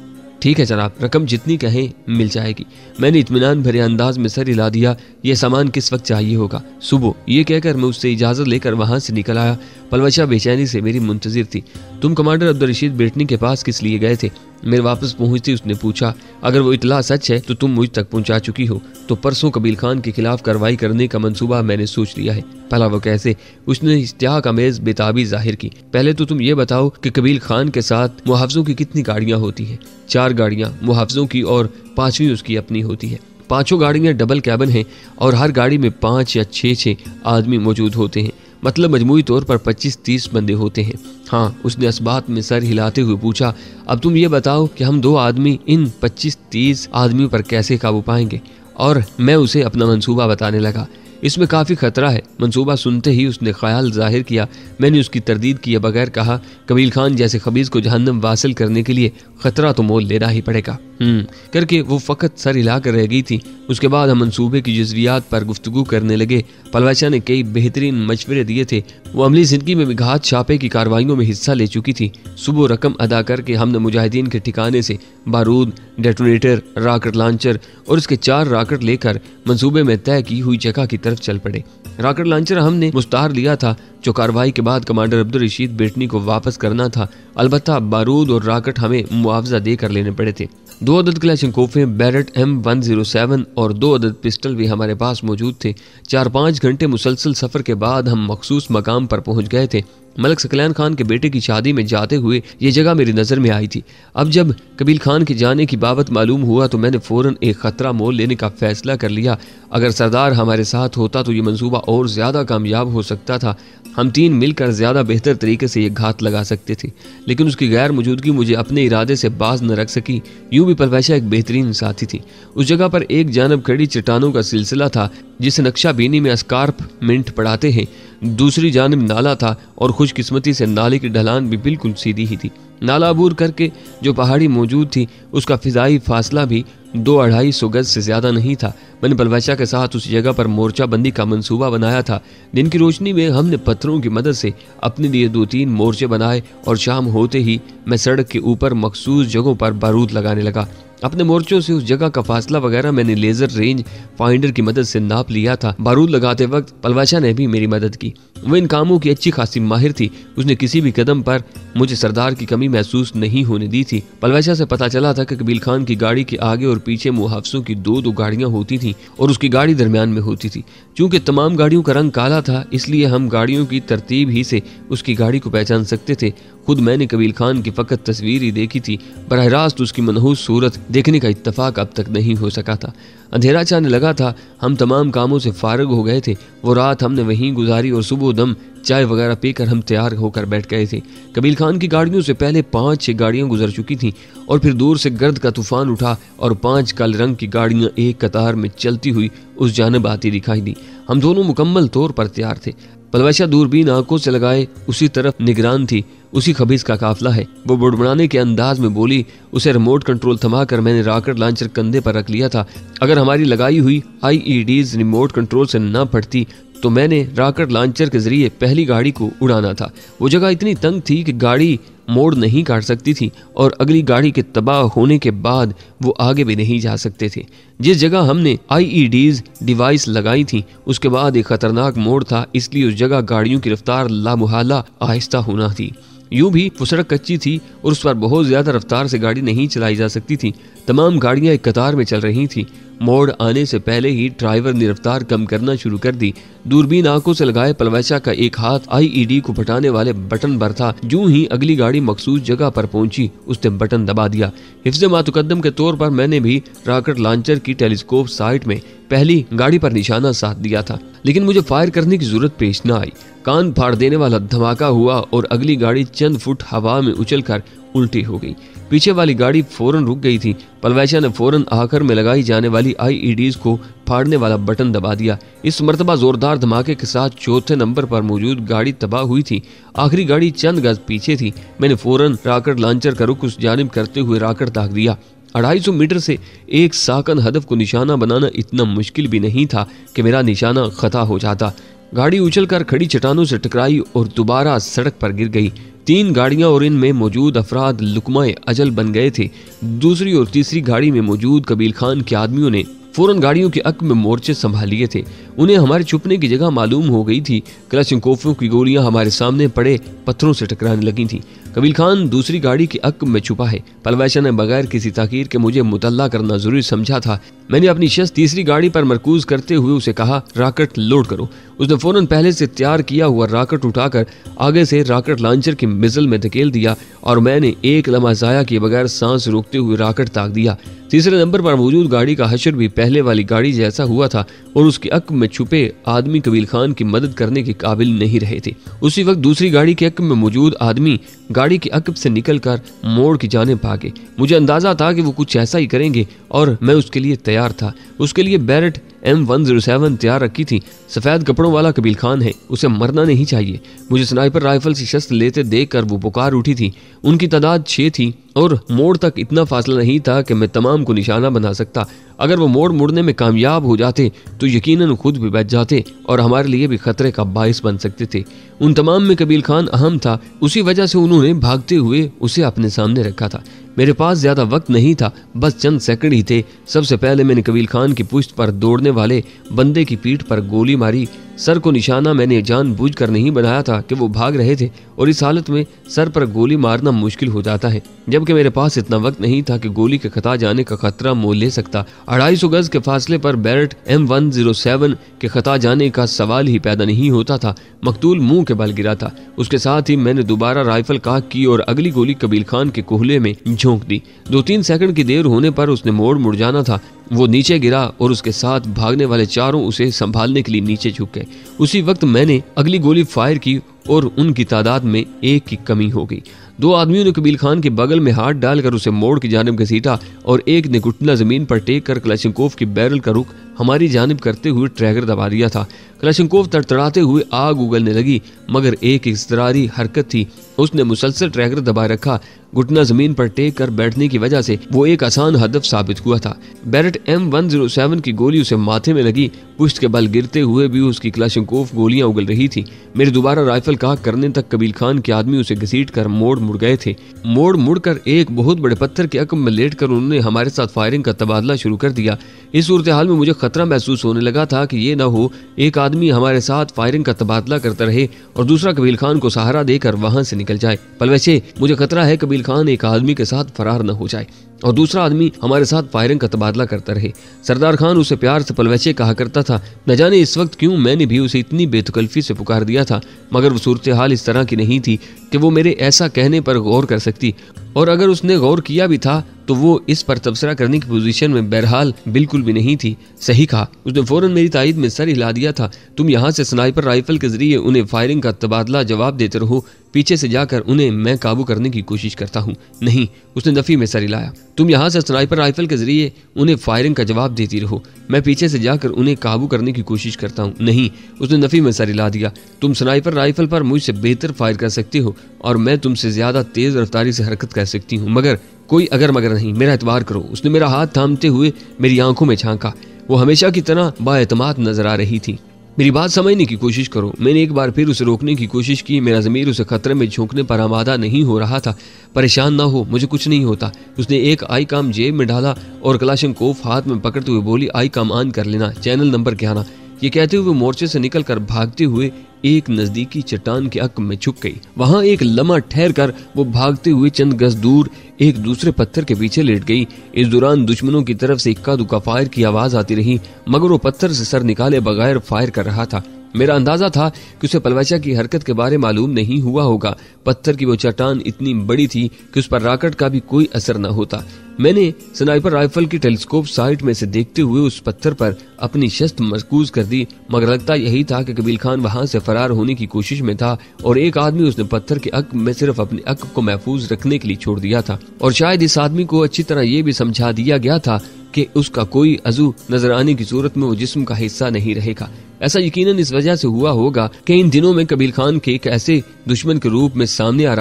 ठीक है जनाब, रकम जितनी कहें मिल जाएगी। मैंने इत्मीनान भरे अंदाज में सर हिला दिया। ये सामान किस वक्त चाहिए होगा? सुबह। ये कहकर मैं उससे इजाजत लेकर वहां से निकल आया। पलवशा बेचैनी से मेरी मुंतजिर थी। तुम कमांडर अब्दुल रशीद बेटनी के पास किस लिए गए थे? मेरे वापस पहुंचते उसने पूछा। अगर वो इतला सच है तो तुम मुझ तक पहुंचा चुकी हो, तो परसों कबील खान के खिलाफ कार्रवाई करने का मंसूबा मैंने सोच लिया है। भला वो कैसे? उसने इश्तियाक अमेज बेताबी जाहिर की। पहले तो तुम ये बताओ कि कबील खान के साथ मुहाफिजों की कितनी गाड़ियां होती हैं? 4 गाड़ियां मुहाफिजों की और 5वीं उसकी अपनी होती है। 5 गाड़ियां डबल कैबिन हैं और हर गाड़ी में 5 या 6 आदमी मौजूद होते हैं। मतलब मजमूई तौर पर 25-30 बंदे होते हैं। हाँ, उसने इस बात में सर हिलाते हुए पूछा। अब तुम ये बताओ कि हम 2 आदमी इन 25-30 आदमियों पर कैसे काबू पाएंगे? और मैं उसे अपना मंसूबा बताने लगा। इसमें काफ़ी खतरा है। मंसूबा सुनते ही उसने ख्याल जाहिर किया। मैंने उसकी तरदीद किए बगैर कहा, कबील खान जैसे खबीज को जहन्नम वासिल करने के लिए खतरा तो मोल लेना ही पड़ेगा। करके वो फ़कत सर हिला कर रह गई थी। उसके बाद हम मंसूबे की जज्वियात पर गुफ्तगू करने लगे। पलवैशा ने कई बेहतरीन मशवरे दिए थे। वो अमली ज़िंदगी में घात छापे की कार्रवाइयों में हिस्सा ले चुकी थी। सुबह रकम अदा करके हमने मुजाहिदीन के ठिकाने से बारूद, डेटोनेटर, रॉकेट लॉन्चर और उसके 4 रॉकेट लेकर मंसूबे में तय की हुई जगह की तरफ चल पड़े। रॉकेट लॉन्चर हमने मुस्तार लिया था, जो कार्रवाई के बाद कमांडर अब्दुल रशीद बेटनी को वापस करना था। अलबत्ता बारूद और रॉकेट हमें मुआवजा देकर लेने पड़े थे। 2 अदद क्लैशनकोफें बैरेट M107 और 2 अदद पिस्टल भी हमारे पास मौजूद थे। 4-5 घंटे मुसलसल सफर के बाद हम मखसूस मकाम पर पहुंच गए थे। मलिक सकलैन खान के बेटे की शादी में जाते हुए ये जगह मेरी नज़र में आई थी। अब जब कबील खान के जाने की बाबत मालूम हुआ तो मैंने फ़ौरन एक ख़तरा मोल लेने का फ़ैसला कर लिया। अगर सरदार हमारे साथ होता तो ये मंसूबा और ज़्यादा कामयाब हो सकता था। हम 3 मिलकर ज़्यादा बेहतर तरीके से ये घात लगा सकते थे, लेकिन उसकी गैर मौजूदगी मुझे अपने इरादे से बाज न रख सकी। यूँ भी पलवैशा एक बेहतरीन साथी थी। उस जगह पर एक जानब खड़ी चट्टानों का सिलसिला था जिसे नक्शा बीनी में एस्कार्पमेंट पढ़ाते हैं, दूसरी जानब नाला था और खुशकिस्मती से नाले की ढलान भी बिल्कुल सीधी ही थी। नाला अबूर करके जो पहाड़ी मौजूद थी उसका फिजाई फासला भी 200-250 गज से ज़्यादा नहीं था। मैंने पलवैशा के साथ उस जगह पर मोर्चा बंदी का मंसूबा बनाया था। दिन की रोशनी में हमने पत्थरों की मदद से अपने लिए 2-3 मोर्चे बनाए और शाम होते ही मैं सड़क के ऊपर मखसूस जगहों पर बारूद लगाने लगा। अपने मोर्चों से उस जगह का फासला वगैरह मैंने लेजर रेंज फाइंडर की मदद से नाप लिया था। बारूद लगाते वक्त पलवैशा ने भी मेरी मदद की। वो इन कामों की अच्छी खासी माहिर थी। उसने किसी भी कदम पर मुझे सरदार की कमी महसूस नहीं होने दी थी। पलवैशा से पता चला था कि कबील खान की गाड़ी के आगे और पीछे मुहाफिजों की 2-2 गाड़ियां होती थीं और उसकी गाड़ी दरमियान में होती थी। चूंकि तमाम गाड़ियों का रंग काला था, इसलिए हम गाड़ियों की तरतीब ही से उसकी गाड़ी को पहचान सकते थे। खुद मैंने कबील खान की फकत तस्वीर ही देखी थी, बराह रास्त उसकी मनहूस सूरत देखने का इत्तफाक अब तक नहीं हो सका था। अंधेरा छाने लगा था, हम तमाम कामों से फारग हो गए थे। वो रात हमने वहीं गुजारी और सुबह दम चाय वगैरह पीकर हम तैयार होकर बैठ गए थे। कबील खान की गाड़ियों से पहले 5-6 गाड़ियां गुजर चुकी थीं और फिर दूर से गर्द का तूफान उठा और 5 काले रंग की गाड़ियां एक कतार में चलती हुई उस जानिब आती दिखाई दी। हम दोनों मुकम्मल तौर पर तैयार थे। पलवैशा दूरबीन आंखों से लगाए उसी तरफ निगरान थी। उसी खबीज का काफिला है, वो बुड़बुड़ाने के अंदाज में बोली। उसे रिमोट कंट्रोल थमाकर मैंने रॉकेट लॉन्चर कंधे पर रख लिया था। अगर हमारी लगाई हुई IEDs रिमोट कंट्रोल से न फटती तो मैंने रॉकेट लॉन्चर के जरिए पहली गाड़ी को उड़ाना था। वो जगह इतनी तंग थी कि गाड़ी मोड़ नहीं काट सकती थी और अगली गाड़ी के तबाह होने के बाद वो आगे भी नहीं जा सकते थे। जिस जगह हमने IEDs डिवाइस लगाई थी उसके बाद एक खतरनाक मोड़ था, इसलिए उस जगह गाड़ियों की रफ्तार लामुहाला आहिस्ता होना थी। यूं भी वो सड़क कच्ची थी और उस पर बहुत ज्यादा रफ्तार से गाड़ी नहीं चलाई जा सकती थी। तमाम गाड़ियां एक कतार में चल रही थी। मोड़ आने से पहले ही ड्राइवर ने रफ्तार कम करना शुरू कर दी। दूरबीन आंखों से लगाए पलवैशा का एक हाथ IED को फटाने वाले बटन पर था। यूं ही अगली गाड़ी मखसूस जगह पर पहुंची, उसने बटन दबा दिया। हिफ्ज़े मातुकद्दम के तौर पर मैंने भी रॉकेट लॉन्चर की टेलीस्कोप साइट में पहली गाड़ी पर निशाना साध दिया था, लेकिन मुझे फायर करने की जरूरत पेश न आई। कान फाड़ देने वाला धमाका हुआ और अगली गाड़ी चंद फुट हवा में उछलकर उल्टी हो गई। पीछे वाली गाड़ी फौरन रुक गई थी। पलवैशा ने फौरन आखिर में लगाई जाने वाली IEDs को फाड़ने वाला बटन दबा दिया। इस मर्तबा जोरदार धमाके के साथ चौथे नंबर पर मौजूद गाड़ी तबाह हुई थी। आखिरी गाड़ी चंद गज पीछे थी। मैंने फौरन रॉकेट लॉन्चर का रुख उस जानिब करते हुए रॉकेट दाग दिया। 250 मीटर से एक साकन हदफ को निशाना बनाना इतना मुश्किल भी नहीं था कि मेरा निशाना खता हो जाता। गाड़ी उछलकर खड़ी चट्टानों से टकराई और दोबारा सड़क पर गिर गई। 3 गाड़ियां और इनमें मौजूद अफराद लुकमाए अजल बन गए थे। दूसरी और तीसरी गाड़ी में मौजूद कबील खान के आदमियों ने फौरन गाड़ियों के अक में मोर्चे संभाल लिए थे। उन्हें हमारे छुपने की जगह मालूम हो गई थी। क्लाशिंकोफों की गोलियां हमारे सामने पड़े पत्थरों से टकराने लगी थीं। कबील खान दूसरी गाड़ी के अक में छुपा है। पलवैशा ने बगैर किसी ताकीर के मुझे मुतल्ला करना जरूरी समझा था। मैंने अपनी शख्स तीसरी गाड़ी पर मरकूज करते हुए उसे कहा, रॉकेट लोड करो। उसने फौरन पहले से तैयार किया हुआ रॉकेट उठाकर आगे से रॉकेट लॉन्चर की मिजल में धकेल दिया और मैंने एक लम्हा जाया किए बगैर सांस रोकते हुए रॉकेट ताक दिया। तीसरे नंबर पर मौजूद गाड़ी का हशर भी पहले वाली गाड़ी जैसा हुआ था और उसके अक में छुपे आदमी कबील खान की मदद करने के काबिल नहीं रहे थे। उसी वक्त दूसरी गाड़ी के अक में मौजूद आदमी गाड़ी के अकब से निकलकर मोड़ की जानिब भागे। मुझे अंदाजा था कि वो कुछ ऐसा ही करेंगे और मैं उसके लिए तैयार था। उसके लिए बैरेट M107 तैयार रखी थी। सफेद कपड़ों वाला कबील खान है, उसे मरना नहीं चाहिए। मुझे स्नाइपर राइफल से शस्त्र लेते देखकर वो पुकार उठी थी। उनकी तादाद 6 थी और मोड़ तक इतना फासला नहीं था कि मैं तमाम को निशाना बना सकता। अगर वो मोड़ मुड़ने में कामयाब हो जाते तो यकीनन खुद भी बच जाते और हमारे लिए भी खतरे का बाइस बन सकते थे। उन तमाम में कबील खान अहम था, उसी वजह से उन्होंने भागते हुए उसे अपने सामने रखा था। मेरे पास ज्यादा वक्त नहीं था, बस चंद सेकंड ही थे। सबसे पहले मैंने कबील खान की पुश्त पर दौड़ने वाले बंदे की पीठ पर गोली मारी। सर को निशाना मैंने जानबूझकर नहीं बनाया था कि वो भाग रहे थे और इस हालत में सर पर गोली मारना मुश्किल हो जाता है, जबकि मेरे पास इतना वक्त नहीं था कि गोली के खता जाने का खतरा मोल ले सकता। 250 गज के फासले पर बैरेट M107 के खता जाने का सवाल ही पैदा नहीं होता था। मकतूल मुंह के बल गिरा था। उसके साथ ही मैंने दोबारा राइफल काक की और अगली गोली कबील खान के कोहले में झोंक दी। 2-3 सेकंड की देर होने पर उसने मोड़ मुड़ जाना था। वो नीचे गिरा और उसके साथ भागने वाले चारों उसे संभालने के लिए नीचे झुक गए। उसी वक्त मैंने अगली गोली फायर की और उनकी तादाद में एक की कमी हो गई। 2 आदमियों ने कबील खान के बगल में हाथ डालकर उसे मोड़ की जानिब घसीटा और एक ने घुटना जमीन पर टेक कर क्लाशिंकोव की बैरल का रुख हमारी जानिब करते हुए ट्रैगर दबा दिया था। क्लाशिंकोव तड़तड़ाते हुए आग उगलने लगी, मगर एक इज़्तिरारी हरकत थी। उसने मुसलसल ट्रैगर दबाए रखा। घुटना जमीन पर टेक कर बैठने की वजह से वो एक आसान हदफ साबित हुआ था। बैरेट M107 की गोली उसे माथे में लगी। पुश्त के बल गिरते हुए भी उसकी क्लाशिंकोव गोलियां उगल रही थी। मेरे दोबारा राइफल काक करने तक कबील खान के आदमी उसे घसीट कर मोड़ मुड़ गए थे। मोड़ मुड़कर एक बहुत बड़े पत्थर के अकब में लेटकर उन्होंने हमारे साथ फायरिंग का तबादला शुरू कर दिया। इस सूरत हाल में मुझे खतरा महसूस होने लगा था कि ये न हो एक आदमी हमारे साथ फायरिंग का तबादला करता रहे और दूसरा कबील खान को सहारा देकर वहां से निकल जाए। पलवैसे मुझे खतरा है कबील खान एक आदमी के साथ फरार न हो जाए और दूसरा आदमी हमारे साथ फायरिंग का तबादला करता रहे। सरदार खान उसे प्यार से पलवैचे कहा करता था। न जाने इस वक्त क्यों मैंने भी उसे इतनी बेतकल्फी से पुकार दिया था, मगर वो सूरत हाल इस तरह की नहीं थी कि वो मेरे ऐसा कहने पर गौर कर सकती, और अगर उसने गौर किया भी था तो वो इस पर तबसरा करने की पोजीशन में बहरहाल बिल्कुल भी नहीं थी। सही कहा, उसने फौरन मेरी तायद में सर हिला दिया था। तुम यहाँ से स्नाइपर राइफल के जरिए उन्हें फायरिंग का तबादला जवाब देते रहो, पीछे से जाकर उन्हें मैं काबू करने की कोशिश करता हूँ। नहीं, उसने नफी में सर हिलाया। तुम यहाँ से स्नाइपर राइफल के जरिए उन्हें फायरिंग का जवाब देती रहो, मैं पीछे से जाकर उन्हें काबू करने की कोशिश करता हूँ। नहीं, उसने नफी में सर हिला दिया। तुम स्नाइपर राइफल पर मुझसे बेहतर फायर कर सकती हो और मैं तुमसे ज्यादा तेज रफ्तारी से हरकत कर सकती हूँ, मगर कोई अगर मगर नहीं, मेरा एतबार करो। उसने मेरा हाथ थामते हुए मेरी आंखों में झांका। वो हमेशा की तरह बाएतमाद नजर आ रही थी। मेरी बात समझने की कोशिश करो। मैंने एक बार फिर उसे रोकने की कोशिश की। मेरा ज़मीर उसे खतरे में झोंकने पर आमादा नहीं हो रहा था। परेशान ना हो, मुझे कुछ नहीं होता। उसने एक आई काम जेब में डाला और कलाशनकोफ हाथ में पकड़ते हुए बोली, आई काम ऑन कर लेना, चैनल नंबर क्या आना। ये कहते हुए मोर्चे से निकलकर भागते हुए एक नजदीकी चट्टान के अक्क में छुप गई। वहां एक लम्हा ठहर कर वो भागते हुए चंद गज दूर एक दूसरे पत्थर के पीछे लेट गई। इस दौरान दुश्मनों की तरफ से इक्का दुक्का फायर की आवाज आती रही, मगर वो पत्थर से सर निकाले बगैर फायर कर रहा था। मेरा अंदाजा था कि उसे पलवैचा की हरकत के बारे मालूम नहीं हुआ होगा। पत्थर की वो चट्टान इतनी बड़ी थी कि उस पर रॉकेट का भी कोई असर न होता। मैंने स्नाइपर राइफल की टेलीस्कोप साइट में से देखते हुए उस पत्थर पर अपनी शस्त मरकूज कर दी, मगर लगता यही था कि कबील खान वहां से फरार होने की कोशिश में था और एक आदमी उसने पत्थर के अक्क में सिर्फ अपने अक्क को महफूज रखने के लिए छोड़ दिया था। और शायद इस आदमी को अच्छी तरह ये भी समझा दिया गया था कि उसका कोई अज़ू नजर आने की सूरत में वो जिस्म का हिस्सा नहीं रहेगा। ऐसा यकीनन इस वजह से हुआ होगा कि इन दिनों में कबील खान के एक ऐसे दुश्मन के रूप में सामने आ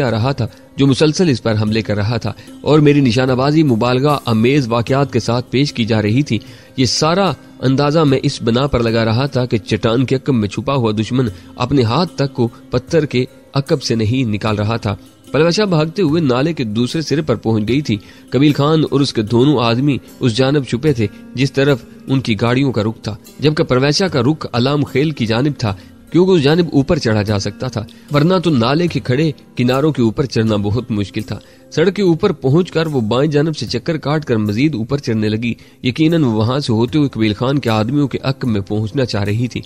रहा था जो मुसलसल इस पर हमले कर रहा था और मेरी निशानाबाजी मुबालगा अमेज वाकयात के साथ पेश की जा रही थी। ये सारा अंदाजा मैं इस बना पर लगा रहा था कि चट्टान के अक्कब में छुपा हुआ दुश्मन अपने हाथ तक को पत्थर के अक्कब से नहीं निकाल रहा था। पलवैचा भागते हुए नाले के दूसरे सिरे पर पहुंच गई थी। कबील खान और उसके दोनों आदमी उस जानब छुपे थे जिस तरफ उनकी गाड़ियों का रुख था, जबकि पलवैचा का रुख अलाम खेल की जानिब था, क्योंकि उस जानिब ऊपर चढ़ा जा सकता था, वरना तो नाले के खड़े किनारों के ऊपर चढ़ना बहुत मुश्किल था। सड़क के ऊपर पहुंचकर वो बाएं जानब से चक्कर काट कर मजीद ऊपर चढ़ने लगी। यकीनन वो वहां से होते हुए कबील खान के आदमियों के अक्क में पहुंचना चाह रही थी।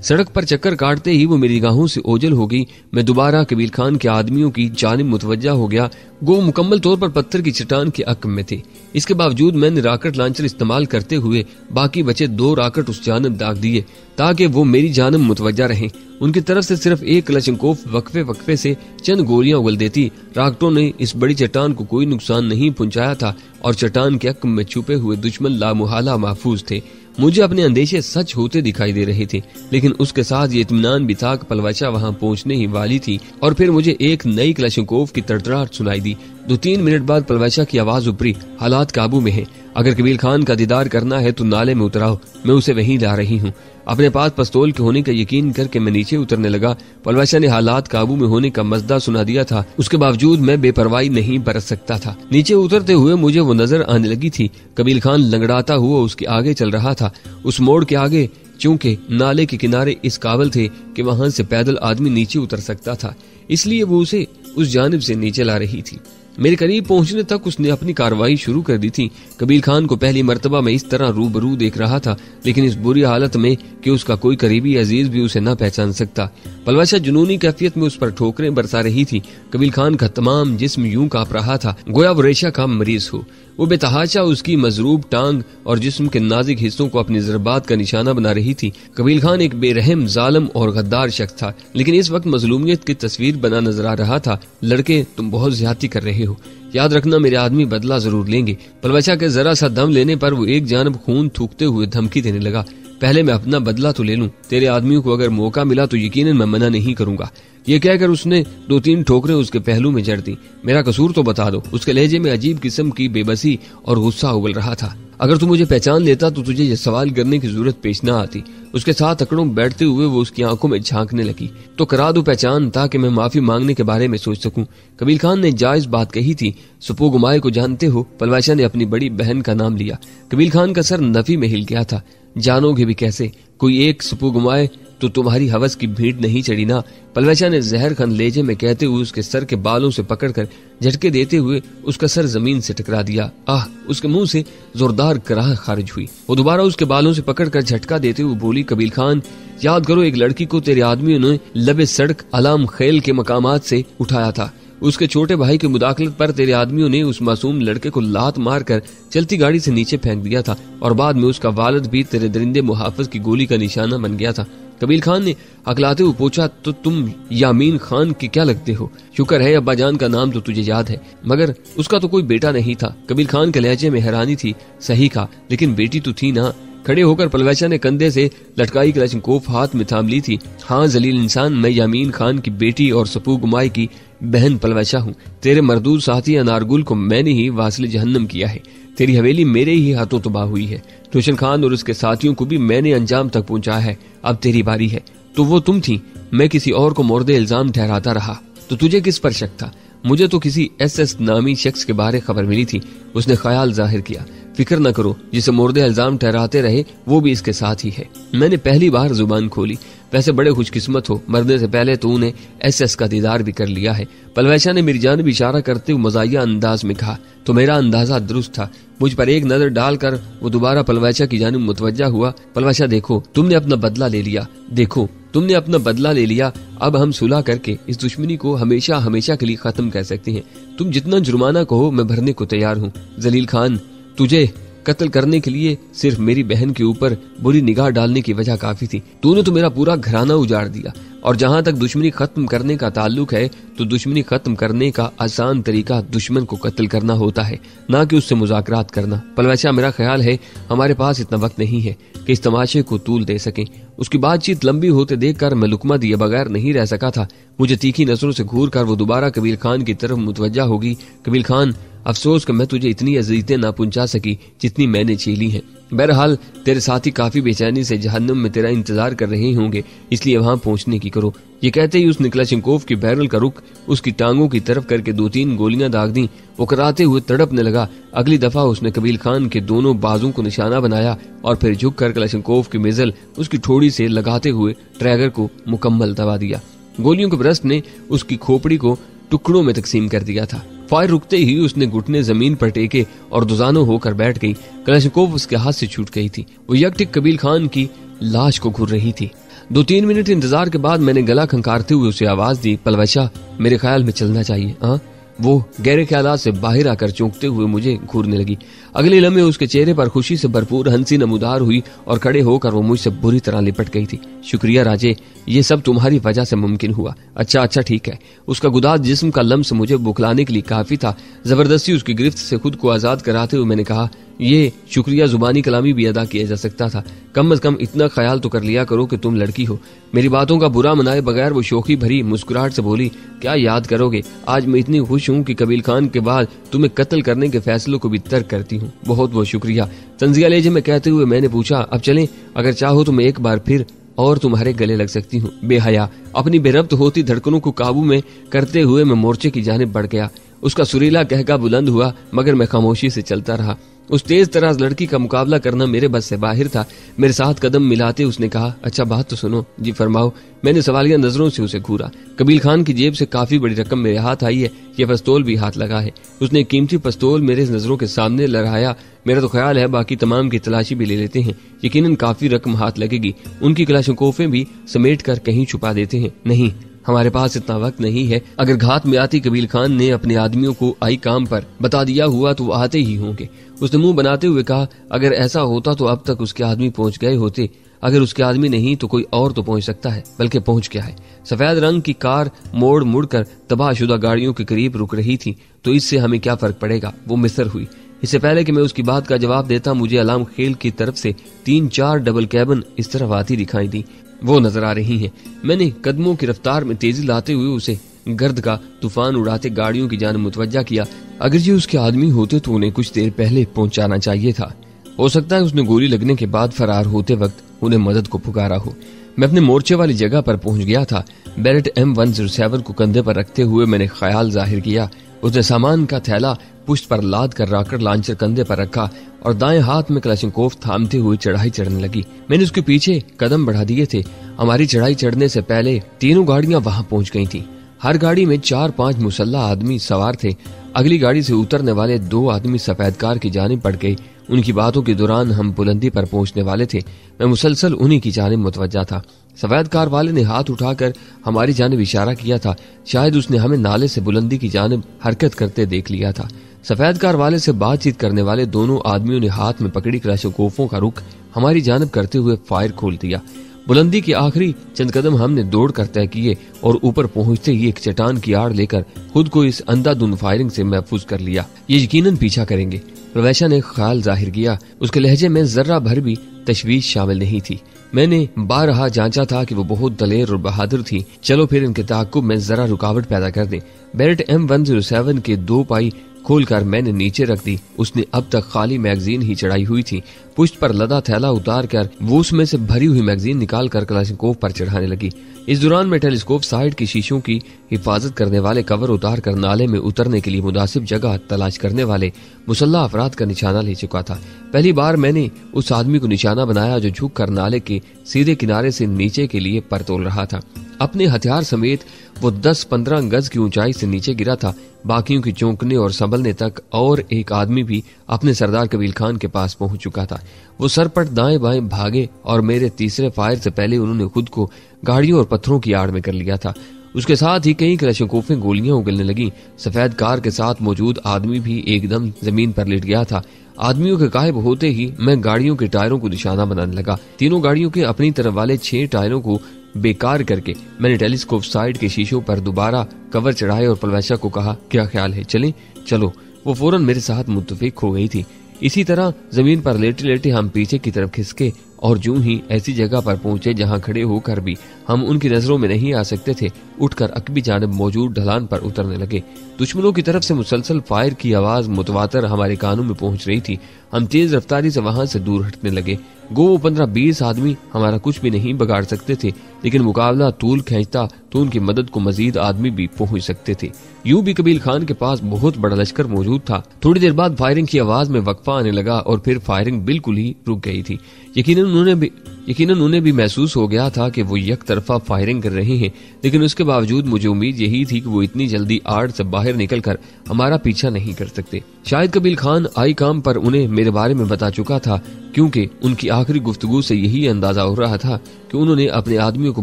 सड़क पर चक्कर काटते ही वो मेरी निगाहों से ओझल हो गई। मैं दोबारा कबील खान के आदमियों की जानिब मुतवज्जा हो गया। वो मुकम्मल तौर पर पत्थर की चट्टान के अक्क में थे। इसके बावजूद मैंने रॉकेट लॉन्चर इस्तेमाल करते हुए बाकी बचे 2 रॉकेट उस जानिब दाग दिए ताकि वो मेरी जानिब मुतवज्जा रहें। उनकी तरफ से सिर्फ एक कलाशनकोफ वक्फे वक्फे से चंद गोलियां उगल देती। रॉकेटों ने इस बड़ी चट्टान को कोई नुकसान नहीं पहुंचाया था और चट्टान के अक्क में छुपे हुए दुश्मन लामुहाला महफूज थे। मुझे अपने अंदेशे सच होते दिखाई दे रहे थे, लेकिन उसके साथ ये इत्मीनान भी था कि पलवैचा वहां पहुंचने ही वाली थी। और फिर मुझे एक नई कलाशनकोफ की तड़तड़ाहट सुनाई दी। 2-3 मिनट बाद पलवैचा की आवाज उभरी, हालात काबू में है। अगर कबील खान का दीदार करना है तो नाले में उतराओ, मैं उसे वहीं ला रही हूँ। अपने पास पिस्तौल के होने का यकीन करके मैं नीचे उतरने लगा। पलवैचा ने हालात काबू में होने का मसदा सुना दिया था, उसके बावजूद मैं बेपरवाही नहीं बरत सकता था। नीचे उतरते हुए मुझे वो नजर आने लगी थी। कबील खान लंगड़ाता हुआ उसके आगे चल रहा था। उस मोड़ के आगे चूंकि नाले के किनारे इस काबिल थे कि वहां से पैदल आदमी नीचे उतर सकता था, इसलिए वो उसे उस जानिब से नीचे ला रही थी। मेरे करीब पहुंचने तक उसने अपनी कार्रवाई शुरू कर दी थी। कबील खान को पहली मर्तबा मैं इस तरह रूबरू देख रहा था, लेकिन इस बुरी हालत में कि उसका कोई करीबी अजीज भी उसे न पहचान सकता। पलवैचा जुनूनी कैफियत में उस पर ठोकरें बरसा रही थी। कबील खान का तमाम जिस्म यूं कांप रहा था गोया वो रेशा का मरीज हो। वो बेतहाशा उसकी मजरूब टांग और जिस्म के नाजुक हिस्सों को अपनी जरबात का निशाना बना रही थी। कबील खान एक बेरहम, जालिम और गद्दार शख्स था, लेकिन इस वक्त मजलूमियत की तस्वीर बना नजर आ रहा था। लड़के, तुम बहुत ज्यादती कर रहे हो, याद रखना मेरे आदमी बदला जरूर लेंगे। पलवैचा के जरा सा दम लेने पर वो एक जानब खून थूकते हुए धमकी देने लगा, पहले मैं अपना बदला तो ले लूं, तेरे आदमियों को अगर मौका मिला तो यकीनन मैं मना नहीं करूंगा। ये कहकर उसने 2-3 ठोकरें उसके पहलू में जड़ दी। मेरा कसूर तो बता दो। उसके लहजे में अजीब किस्म की बेबसी और गुस्सा उगल रहा था। अगर तू मुझे पहचान लेता तो तुझे ये सवाल करने की जरूरत पेश न आती। उसके साथ अकड़ों बैठते हुए वो उसकी आंखों में झांकने लगी। तो करा दो पहचान ताकि मैं माफी मांगने के बारे में सोच सकूं। कबील खान ने जायज बात कही थी। सुपो गुमाए को जानते हो? पलवैचा ने अपनी बड़ी बहन का नाम लिया। कबील खान का सर नफी में हिल गया था। जानोगे भी कैसे? कोई एक सुपो गुमाए तो तुम्हारी हवस की भीड़ नहीं चढ़ी ना। पलवैचा ने जहर खन लेजे में कहते हुए उसके सर के बालों से पकड़कर झटके देते हुए उसका सर जमीन से टकरा दिया। आह, उसके मुंह से जोरदार कराह खारिज हुई। वो दोबारा उसके बालों से पकड़कर झटका देते हुए बोली, कबील खान, याद करो एक लड़की को तेरे आदमियों ने लबे सड़क अलाम खेल के मकामात से उठाया था। उसके छोटे भाई की मुदाखलत पर तेरे आदमियों ने उस मासूम लड़के को लात मारकर चलती गाड़ी से नीचे फेंक दिया था और बाद में उसका वालिद भी तेरे दरिंदे मुहाफिज की गोली का निशाना बन गया था। कबील खान ने अकलाते हुए पूछा, तो तुम यामीन खान के क्या लगते हो? शुक्र है अब्बाजान का नाम तो तुझे याद है, मगर उसका तो कोई बेटा नहीं था। कबील खान के लहजे में हैरानी थी। सही कहा, लेकिन बेटी तो थी ना। खड़े होकर पलवैचा ने कंधे से लटकाई कलाशनकोफ हाथ में थाम ली थी। हाँ जलील इंसान, मैं यामीन खान की बेटी और सपू गुमाई की बहन पलवैचा हूँ। तेरे मरदूद साथी अनारगुल को मैंने ही वासिल जहन्नम किया है। तेरी हवेली मेरे ही हाथों तबाह हुई है। रोशन खान और उसके साथियों को भी मैंने अंजाम तक पहुंचाया है। अब तेरी बारी है। तो वो तुम थी, मैं किसी और को मोर्दे इल्जाम ठहराता रहा, तो तुझे किस पर शक था? मुझे तो किसी एसएस नामी शख्स के बारे खबर मिली थी। उसने ख्याल जाहिर किया, फिक्र न करो, जिसे मोर्दे इल्जाम ठहराते रहे वो भी इसके साथ ही है। मैंने पहली बार जुबान खोली। वैसे बड़े खुशकिस्मत हो, मरने से पहले तो उन्हें एसएस का दीदार भी कर लिया है। पलवैचा ने मेरी जानिब इशारा करते हुए मजाहिया अंदाज में कहा। तो मेरा अंदाजा दुरुस्त था। मुझ पर एक नजर डालकर वो दोबारा पलवैचा की जानिब मुतवज्जा हुआ। पलवैचा, देखो तुमने अपना बदला ले लिया। देखो तुमने अपना बदला ले लिया। अब हम सुलह करके इस दुश्मनी को हमेशा हमेशा के लिए खत्म कर सकते हैं। तुम जितना जुर्माना कहो मैं भरने को तैयार हूँ। जलील खान, तुझे कत्ल करने के लिए सिर्फ मेरी बहन के ऊपर बुरी निगाह डालने की वजह काफी थी। तूने तो मेरा पूरा घराना उजाड़ दिया। और जहां तक दुश्मनी खत्म करने का ताल्लुक है, तो दुश्मनी खत्म करने का आसान तरीका दुश्मन को कत्ल करना होता है, ना कि उससे मुज़ाकरात करना। पलवैचा, मेरा ख्याल है हमारे पास इतना वक्त नहीं है कि इस तमाशे को तूल दे सकें। उसकी बातचीत लंबी होते देखकर मैं लुकमा दिए बगैर नहीं रह सका था। मुझे तीखी नजरों से घूर कर वो दोबारा कबील खान की तरफ मुतवज्जा होगी। कबील खान, अफसोस कि मैं तुझे इतनी अजीयतें ना पहुंचा सकी जितनी मैंने झेली हैं। बहरहाल तेरे साथी काफी बेचैनी से जहन्नम में तेरा इंतजार कर रहे होंगे, इसलिए वहां पहुंचने की करो। ये कहते ही उसने कलाशनकोफ की बैरल का रुख उसकी टांगों की तरफ करके 2-3 गोलियां दाग दी। वो कराते हुए तड़पने लगा। अगली दफा उसने कबील खान के दोनों बाजू को निशाना बनाया और फिर झुक कर कलाशनकोफ की मिजल उसकी ठोड़ी से लगाते हुए ट्रैगर को मुकम्मल दबा दिया। गोलियों के बरस्त ने उसकी खोपड़ी को टुकड़ों में तकसीम कर दिया था। फायर रुकते ही उसने घुटने जमीन पर टेके और दुजानो होकर बैठ गई। कलाशनकोफ उसके हाथ से छूट गई थी। वो यकटिक कबील खान की लाश को घूर रही थी। 2-3 मिनट इंतजार के बाद मैंने गला खंकारते हुए उसे आवाज दी, पलवैचा, मेरे ख्याल में चलना चाहिए। हाँ? वो गहरे ख्यालात से बाहर आकर चौंकते हुए मुझे घूरने लगी। अगले लम्हे उसके चेहरे पर खुशी से भरपूर हंसी नमूदार हुई और खड़े होकर वो मुझसे बुरी तरह लिपट गई थी। शुक्रिया राजे, ये सब तुम्हारी वजह से मुमकिन हुआ। अच्छा ठीक है। उसका गुदाज जिस्म का लम्स मुझे बुखलाने के लिए काफी था। जबरदस्ती उसकी गिरफ्त से खुद को आजाद कराते हुए मैंने कहा, ये शुक्रिया जुबानी कलामी भी अदा किया जा सकता था। कम अज कम इतना ख्याल तो कर लिया करो कि तुम लड़की हो। मेरी बातों का बुरा मनाए बगैर वो शोखी भरी मुस्कुराहट से बोली, क्या याद करोगे, आज मैं इतनी खुश हूँ कि कबील खान के बाद तुम्हें कत्ल करने के फैसलों को भी तर्क करती हूँ। बहुत बहुत शुक्रिया। तंजिया लेजे में कहते हुए मैंने पूछा, अब चलें? अगर चाहो तो मैं एक बार फिर और तुम्हारे गले लग सकती हूँ। बेहया। अपनी बेरब्त होती धड़कनों को काबू में करते हुए मैं मोर्चे की जानिब बढ़ गया। उसका सुरीला कहका बुलंद हुआ, मगर मैं खामोशी से चलता रहा। उस तेज तराज लड़की का मुकाबला करना मेरे बस से बाहर था। मेरे साथ कदम मिलाते उसने कहा, अच्छा बात तो सुनो। जी फरमाओ। मैंने सवालिया नजरों से उसे घूरा। कबील खान की जेब से काफी बड़ी रकम मेरे हाथ आई है। ये पिस्तौल भी हाथ लगा है। उसने एक कीमती पिस्तौल मेरे नजरों के सामने लहराया। मेरा तो ख्याल है बाकी तमाम की तलाशी भी ले लेते हैं, यकीनन काफी रकम हाथ लगेगी। उनकी कलाशनकोफें भी समेट कर कहीं छुपा देते हैं। नहीं, हमारे पास इतना वक्त नहीं है। अगर घात में आती कबील खान ने अपने आदमियों को आई काम पर बता दिया हुआ तो वो आते ही होंगे। उसने मुंह बनाते हुए कहा, अगर ऐसा होता तो अब तक उसके आदमी पहुंच गए होते। अगर उसके आदमी नहीं तो कोई और तो पहुंच सकता है, बल्कि पहुंच गया है। सफेद रंग की कार मोड़ मुड़कर तबाहशुदा गाड़ियों के करीब रुक रही थी, तो इससे हमें क्या फर्क पड़ेगा। वो मिस्र हुई। इससे पहले कि मैं उसकी बात का जवाब देता, मुझे अलाम खेल की तरफ से 3-4 डबल कैबन इस तरफ आती दिखाई दी। वो नजर आ रही हैं। मैंने कदमों की रफ्तार में तेजी लाते हुए उसे गर्द का तूफान उड़ाते गाड़ियों की जानिब मुतवज्जा किया। अगर ये उसके आदमी होते तो उन्हें कुछ देर पहले पहुंचाना चाहिए था। हो सकता है उसने गोली लगने के बाद फरार होते वक्त उन्हें मदद को पुकारा हो। मैं अपने मोर्चे वाली जगह पर पहुंच गया था। बैरेट M107 को कंधे पर रखते हुए मैंने ख्याल जाहिर किया, उसने सामान का थैला पुष्ट पर लाद कर रॉकेट लॉन्चर कंधे पर रखा और दाएं हाथ में क्लाशनकोव थामते हुए चढ़ाई चढ़ने लगी। मैंने उसके पीछे कदम बढ़ा दिए थे। हमारी चढ़ाई चढ़ने से पहले तीनों गाड़ियां वहां पहुंच गई थी। हर गाड़ी में 4-5 मुसल्ला आदमी सवार थे। अगली गाड़ी से उतरने वाले 2 आदमी सफेद कार की जानिब बढ़ गए। उनकी बातों के दौरान हम बुलंदी पर पहुंचने वाले थे। मैं मुसलसल उन्हीं की जानिब मुतवज्जा था। सफेद कार वाले ने हाथ उठाकर हमारी जानिब इशारा किया था। शायद उसने हमें नाले से बुलंदी की जानिब हरकत करते देख लिया था। सफेद कार वाले से बातचीत करने वाले दोनों आदमियों ने हाथ में पकड़ी क्लाशनकोवों का रुख हमारी जानिब करते हुए फायर खोल दिया। बुलंदी के आखिरी चंद कदम हमने दौड़ कर तय किए और ऊपर पहुंचते ही एक चट्टान की आड़ लेकर खुद को इस अंधाधुंध फायरिंग से महफूज कर लिया। ये यकीनन पीछा करेंगे। प्रवेशा ने ख्याल जाहिर किया। उसके लहजे में जर्रा भर भी तशवीश शामिल नहीं थी। मैंने बारहा जांचा था कि वो बहुत दलेर और बहादुर थी। चलो फिर इनके ताक़ुब में जरा रुकावट पैदा कर दें। बेरेट M107 के 2 पाई खोलकर मैंने नीचे रख दी। उसने अब तक खाली मैगजीन ही चढ़ाई हुई थी। पुष्ट पर लदा थैला उतार कर वो उसमें से भरी हुई मैगजीन निकाल कर क्लाशनकोव पर चढ़ाने लगी। इस दौरान मैं टेलीस्कोप साइड की शीशों की हिफाजत करने वाले कवर उतार कर नाले में उतरने के लिए मुनासिब जगह तलाश करने वाले मुसल्ला अफराद का निशाना ले चुका था। पहली बार मैंने उस आदमी को निशाना बनाया जो झुक कर नाले के सीधे किनारे से नीचे के लिए पर तोल रहा था। अपने हथियार समेत वो 10-15 गज की ऊंचाई से नीचे गिरा था। बाकियों की चौंकने और संभलने तक और एक आदमी भी अपने सरदार कबील खान के पास पहुंच चुका था। वो सरपट दाएं बाएं भागे और मेरे तीसरे फायर से पहले उन्होंने खुद को गाड़ियों और पत्थरों की आड़ में कर लिया था। उसके साथ ही कई क्लाशनकोवें गोलियां उगलने लगी। सफेद कार के साथ मौजूद आदमी भी एकदम जमीन पर लेट गया था। आदमियों के गायब होते ही मैं गाड़ियों के टायरों को निशाना बनाने लगा। तीनों गाड़ियों के अपनी तरफ वाले 6 टायरों को बेकार करके मैंने टेलीस्कोप साइड के शीशों पर दोबारा कवर चढ़ाए और प्रवेशा को कहा, क्या ख्याल है, चलें? चलो। वो फौरन मेरे साथ मुत्तफिक हो गई थी। इसी तरह जमीन पर लेटे लेटे हम पीछे की तरफ खिसके और यूं ही ऐसी जगह पर पहुंचे जहां खड़े होकर भी हम उनकी नजरों में नहीं आ सकते थे। उठकर अकबी जानिब मौजूद ढलान पर उतरने लगे। दुश्मनों की तरफ से मुसलसल फायर की आवाज मुतवातर हमारे कानों में पहुंच रही थी। हम तेज रफ्तारी से वहां से दूर हटने लगे। गो 15-20 आदमी हमारा कुछ भी नहीं बिगाड़ सकते थे, लेकिन मुकाबला तूल खींचता तो उनकी मदद को मजीद आदमी भी पहुंच सकते थे। यूं भी कबील खान के पास बहुत बड़ा लश्कर मौजूद था। थोड़ी देर बाद फायरिंग की आवाज में वक्फा आने लगा और फिर फायरिंग बिल्कुल ही रुक गई थी। यकीनन उन्हें भी महसूस हो गया था कि वो एक तरफा फायरिंग कर रहे हैं, लेकिन उसके बावजूद मुझे उम्मीद यही थी कि वो इतनी जल्दी आड़ से बाहर निकलकर हमारा पीछा नहीं कर सकते। शायद कबील खान आई काम पर उन्हें मेरे बारे में बता चुका था, क्योंकि उनकी आखिरी गुफ्तगू से यही अंदाजा हो रहा था कि उन्होंने अपने आदमियों को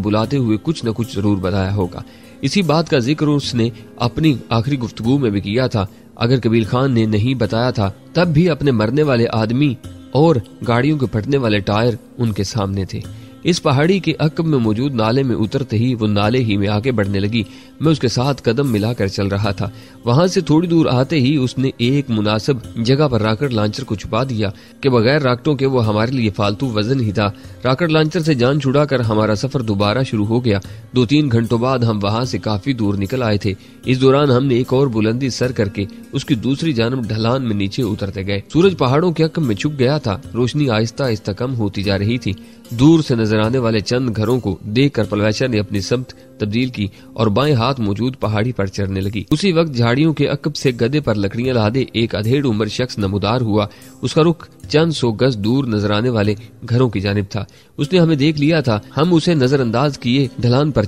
बुलाते हुए कुछ न कुछ जरूर बताया होगा। इसी बात का जिक्र उसने अपनी आखिरी गुफ्तगू में भी किया था। अगर कबील खान ने नहीं बताया था तब भी अपने मरने वाले आदमी और गाड़ियों के फटने वाले टायर उनके सामने थे। इस पहाड़ी के अक्ब में मौजूद नाले में उतरते ही वो नाले ही में आगे बढ़ने लगी। मैं उसके साथ कदम मिलाकर चल रहा था। वहां से थोड़ी दूर आते ही उसने एक मुनासिब जगह पर रॉकेट लॉन्चर को छुपा दिया कि बगैर रॉकेटों के वो हमारे लिए फालतू वजन ही था। रॉकेट लॉन्चर से जान छुड़ाकर हमारा सफर दोबारा शुरू हो गया। 2-3 घंटों बाद हम वहां से काफी दूर निकल आए थे। इस दौरान हमने एक और बुलंदी सर करके उसकी दूसरी जानब ढलान में नीचे उतरते गए। सूरज पहाड़ों के अक्ब में छुप गया था। रोशनी आहिस्ता आहिस्ता कम होती जा रही थी। दूर से नजर आने वाले चंद घरों को देखकर प्रवेशा ने अपनी समत तब्दील की और बाएं हाथ मौजूद पहाड़ी पर चढ़ने लगी। उसी वक्त झाड़ियों के अक्ब से गधे पर लकड़ियां लादे एक अधेड़ उम्र शख्स नमूदार हुआ। उसका रुख चंद 100 गज दूर नजर आने वाले घरों की जानिब था। उसने हमें देख लिया था। हम उसे नजरअंदाज किए ढलान पर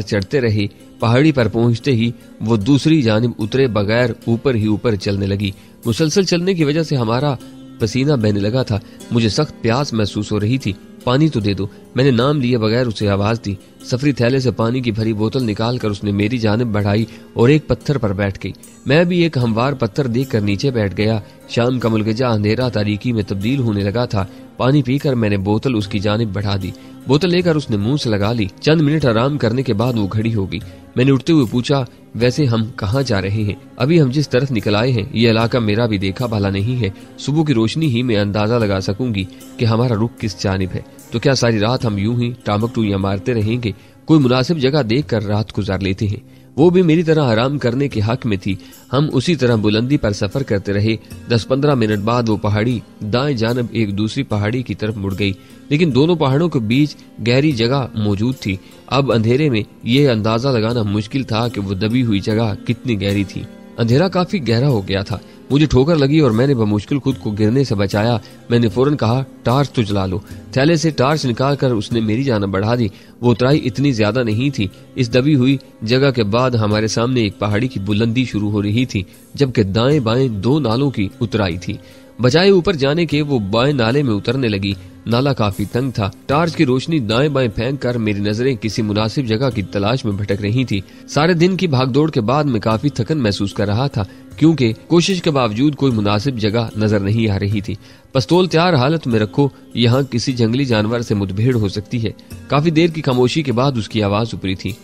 चढ़ते रहे। पहाड़ी पर पहुंचते ही वो दूसरी जानिब उतरे बगैर ऊपर ही ऊपर चलने लगी। मुसलसल चलने की वजह से हमारा पसीना बहने लगा था। मुझे सख्त प्यास महसूस हो रही थी। पानी तो दे दो, मैंने नाम लिए बगैर उसे आवाज दी। सफरी थैले से पानी की भरी बोतल निकालकर उसने मेरी जानिब बढ़ाई और एक पत्थर पर बैठ गई। मैं भी एक हमवार पत्थर देखकर नीचे बैठ गया। शाम का मुलगजा अंधेरा तारीकी में तब्दील होने लगा था। पानी पीकर मैंने बोतल उसकी जानिब बढ़ा दी। बोतल लेकर उसने मुंह से लगा ली। चंद मिनट आराम करने के बाद वो खड़ी हो गई। मैंने उठते हुए पूछा, वैसे हम कहाँ जा रहे हैं? अभी हम जिस तरफ निकल आए हैं ये इलाका मेरा भी देखा भला नहीं है। सुबह की रोशनी ही में अंदाजा लगा सकूंगी कि हमारा रुख किस जानिब है। तो क्या सारी रात हम यूं ही टामक टूइयां मारते रहेंगे? कोई मुनासिब जगह देखकर रात गुजार लेते हैं। वो भी मेरी तरह आराम करने के हक में थी। हम उसी तरह बुलंदी पर सफर करते रहे। 10-15 मिनट बाद वो पहाड़ी दाएं जानब एक दूसरी पहाड़ी की तरफ मुड़ गई, लेकिन दोनों पहाड़ों के बीच गहरी जगह मौजूद थी। अब अंधेरे में यह अंदाजा लगाना मुश्किल था कि वो दबी हुई जगह कितनी गहरी थी। अंधेरा काफी गहरा हो गया था। मुझे ठोकर लगी और मैंने बमुश्किल खुद को गिरने से बचाया। मैंने फौरन कहा, टार्च तो जला लो। थैले से टार्च निकालकर उसने मेरी जान बढ़ा दी। वो उतराई इतनी ज्यादा नहीं थी। इस दबी हुई जगह के बाद हमारे सामने एक पहाड़ी की बुलंदी शुरू हो रही थी, जबकि दाएं बाएं 2 नालों की उतराई थी। बजाय ऊपर जाने के वो बाएं नाले में उतरने लगी। नाला काफी तंग था। टार्च की रोशनी दाएं बाएं फेंक कर मेरी नजरें किसी मुनासिब जगह की तलाश में भटक रही थी। सारे दिन की भागदौड़ के बाद मैं काफी थकन महसूस कर रहा था, क्योंकि कोशिश के बावजूद कोई मुनासिब जगह नजर नहीं आ रही थी। पिस्तौल तैयार हालत में रखो, यहाँ किसी जंगली जानवर से मुठभेड़ हो सकती है। काफी देर की खामोशी के बाद उसकी आवाज उपरी थी।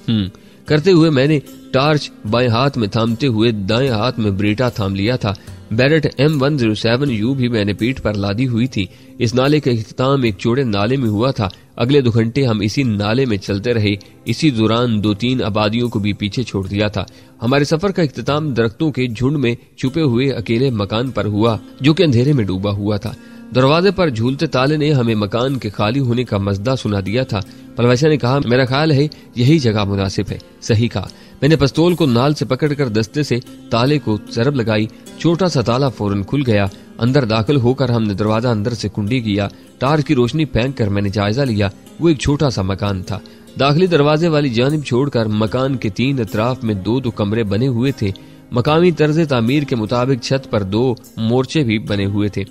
करते हुए मैंने टार्च बाएं हाथ में थामते हुए दाएं हाथ में ब्रेटा थाम लिया था। बैरेट M107U भी मैंने पीठ पर लादी हुई थी। इस नाले का इख्तिताम एक चौड़े नाले में हुआ था। अगले 2 घंटे हम इसी नाले में चलते रहे। इसी दौरान 2-3 आबादियों को भी पीछे छोड़ दिया था। हमारे सफर का इख्तिताम दरख्तों के झुंड में छुपे हुए अकेले मकान पर हुआ, जो कि अंधेरे में डूबा हुआ था। दरवाजे पर झूलते ताले ने हमें मकान के खाली होने का मसदा सुना दिया था। परवैशा ने कहा, मेरा ख्याल है यही जगह मुनासिब है। सही कहा। मैंने पिस्तौल को नाल से पकड़कर दस्ते से ताले को जरब लगाई। छोटा सा ताला फौरन खुल गया। अंदर दाखिल होकर हमने दरवाजा अंदर से कुंडी किया। टार्च की रोशनी फेंक कर मैंने जायजा लिया। वो एक छोटा सा मकान था। दाखिली दरवाजे वाली जानिब छोड़कर मकान के 3 अतराफ में 2-2 कमरे बने हुए थे। मकामी तर्ज तामीर के मुताबिक छत पर 2 मोर्चे भी बने हुए थे।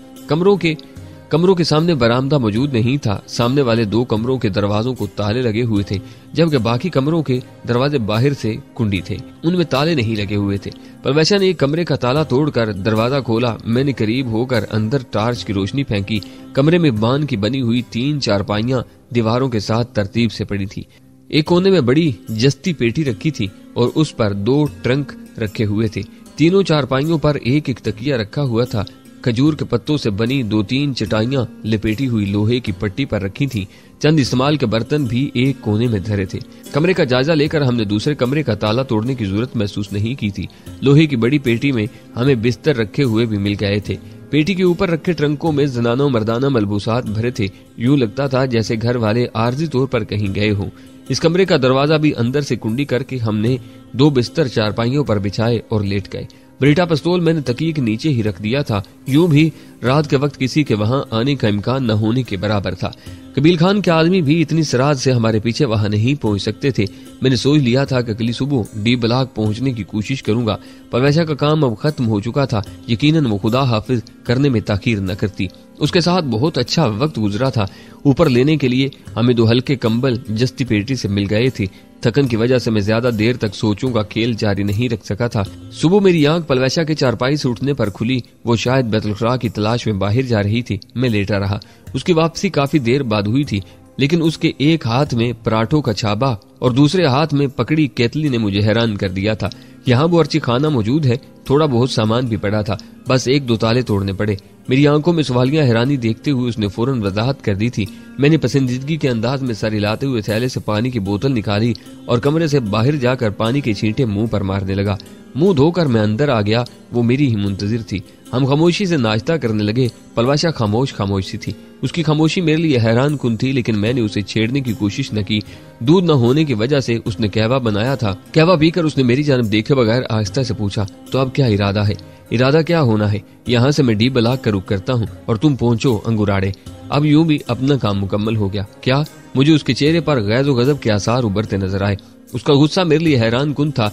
कमरों के सामने बरामदा मौजूद नहीं था। सामने वाले 2 कमरों के दरवाजों को ताले लगे हुए थे, जबकि बाकी कमरों के दरवाजे बाहर से कुंडी थे, उनमें ताले नहीं लगे हुए थे। परवैशा ने एक कमरे का ताला तोड़कर दरवाजा खोला। मैंने करीब होकर अंदर टार्च की रोशनी फेंकी। कमरे में बान की बनी हुई 3 चारपाइयां दीवारों के साथ तरतीब से पड़ी थी। एक कोने में बड़ी जस्ती पेटी रखी थी और उस पर 2 ट्रंक रखे हुए थे। तीनों चारपाइयों पर एक तकिया रखा हुआ था। खजूर के पत्तों से बनी 2-3 चटाइयां लिपेटी हुई लोहे की पट्टी पर रखी थीं। चंद इस्तेमाल के बर्तन भी एक कोने में धरे थे। कमरे का जायजा लेकर हमने दूसरे कमरे का ताला तोड़ने की जरूरत महसूस नहीं की थी। लोहे की बड़ी पेटी में हमें बिस्तर रखे हुए भी मिल गए थे। पेटी के ऊपर रखे ट्रंकों में जनाना मर्दाना मलबूसात भरे थे। यूं लगता था जैसे घर वाले आर्जी तौर पर कहीं गए हों। इस कमरे का दरवाजा भी अंदर से कुंडी करके हमने 2 बिस्तर चारपाइयों पर बिछाए और लेट गए। ब्रेटा पिस्तौल मैंने तकिए के नीचे ही रख दिया था। यूं भी रात के वक्त किसी के वहां आने का इम्कान न होने के बराबर था। कबील खान के आदमी भी इतनी सराहत से हमारे पीछे वहां नहीं पहुंच सकते थे। मैंने सोच लिया था कि अगली सुबह डी ब्लॉक पहुंचने की कोशिश करूंगा। परवैशा का काम अब खत्म हो चुका था। यकीनन वो खुदा हाफिज करने में ताखीर न करती। उसके साथ बहुत अच्छा वक्त गुजरा था। ऊपर लेने के लिए हमें 2 हल्के कंबल जस्ती पेटी से मिल गए थे। थकन की वजह से मैं ज्यादा देर तक सोचों का खेल जारी नहीं रख सका था। सुबह मेरी आंख परवैशा के चारपाई से उठने पर खुली। वो शायद बैतुल-खुरा की तलाश में बाहर जा रही थी। मैं लेटा रहा। उसकी वापसी काफी देर बाद हुई थी, लेकिन उसके एक हाथ में पराठों का छाबा और दूसरे हाथ में पकड़ी केतली ने मुझे हैरान कर दिया था। यहाँ वो अर्ची खाना मौजूद है। थोड़ा बहुत सामान भी पड़ा था, बस 1-2 ताले तोड़ने पड़े। मेरी आंखों में सवालिया हैरानी देखते हुए उसने फौरन वजाहत कर दी थी। मैंने पसंदीदगी के अंदाज में सर हिलाते हुए थैले से पानी की बोतल निकाली और कमरे से बाहर जाकर पानी के छींटे मुंह पर मारने लगा। मुंह धोकर मैं अंदर आ गया। वो मेरी ही मुंतजिर थी। हम खामोशी से नाश्ता करने लगे। परवैशा खामोश सी थी। उसकी खामोशी मेरे लिए हैरान कुन थी, लेकिन मैंने उसे छेड़ने की कोशिश न की। दूध न होने की वजह से उसने कहवा बनाया था। कहवा पीकर उसने मेरी जानब देखे बगैर आहिस्ता से पूछा, तो अब क्या इरादा है? इरादा क्या होना है? यहाँ से मैं डी ब्लॉक का रुख करता हूँ और तुम पहुंचो अंगुराड़े। अब यूं भी अपना काम मुकम्मल हो गया क्या? मुझे उसके चेहरे पर गैज़ व गजब के आसार उभरते नजर आए। उसका गुस्सा मेरे लिए हैरान कुन था।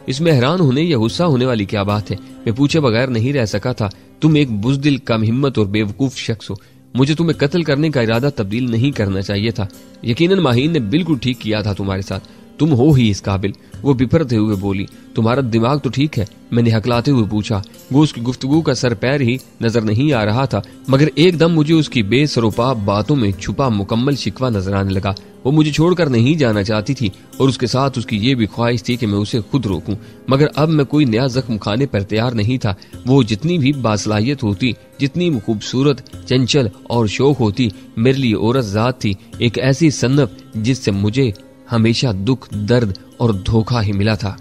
इसमें हैरान होने या गुस्सा होने वाली क्या बात है? मैं पूछे बगैर नहीं रह सका था। तुम एक बुज़दिल, कम हिम्मत और बेवकूफ शख्स हो। मुझे तुम्हें कत्ल करने का इरादा तब्दील नहीं करना चाहिए था। यकीनन माहीन ने बिल्कुल ठीक किया था तुम्हारे साथ। तुम हो ही इस काबिल। वो बिफरते हुए बोली, तुम्हारा दिमाग तो ठीक है? मैंने हकलाते हुए पूछा। वो उसकी गुफ्तगू का सर पैर ही नजर नहीं आ रहा था, मगर एकदम मुझे उसकी बेसरोपा बातों में छुपा मुकम्मल शिकवा नजर आने लगा। वो मुझे छोड़कर नहीं जाना चाहती थी और उसके साथ उसकी ये भी ख्वाहिश थी कि मैं उसे खुद रोकूं, मगर अब मैं कोई नया जख्म खाने पर तैयार नहीं था। वो जितनी भी बासलाहियत होती, जितनी खूबसूरत, चंचल और शौक होती, मेरे लिए औरत जात थी। एक ऐसी सन्नत जिससे मुझे हमेशा दुख, दर्द और धोखा ही मिला था।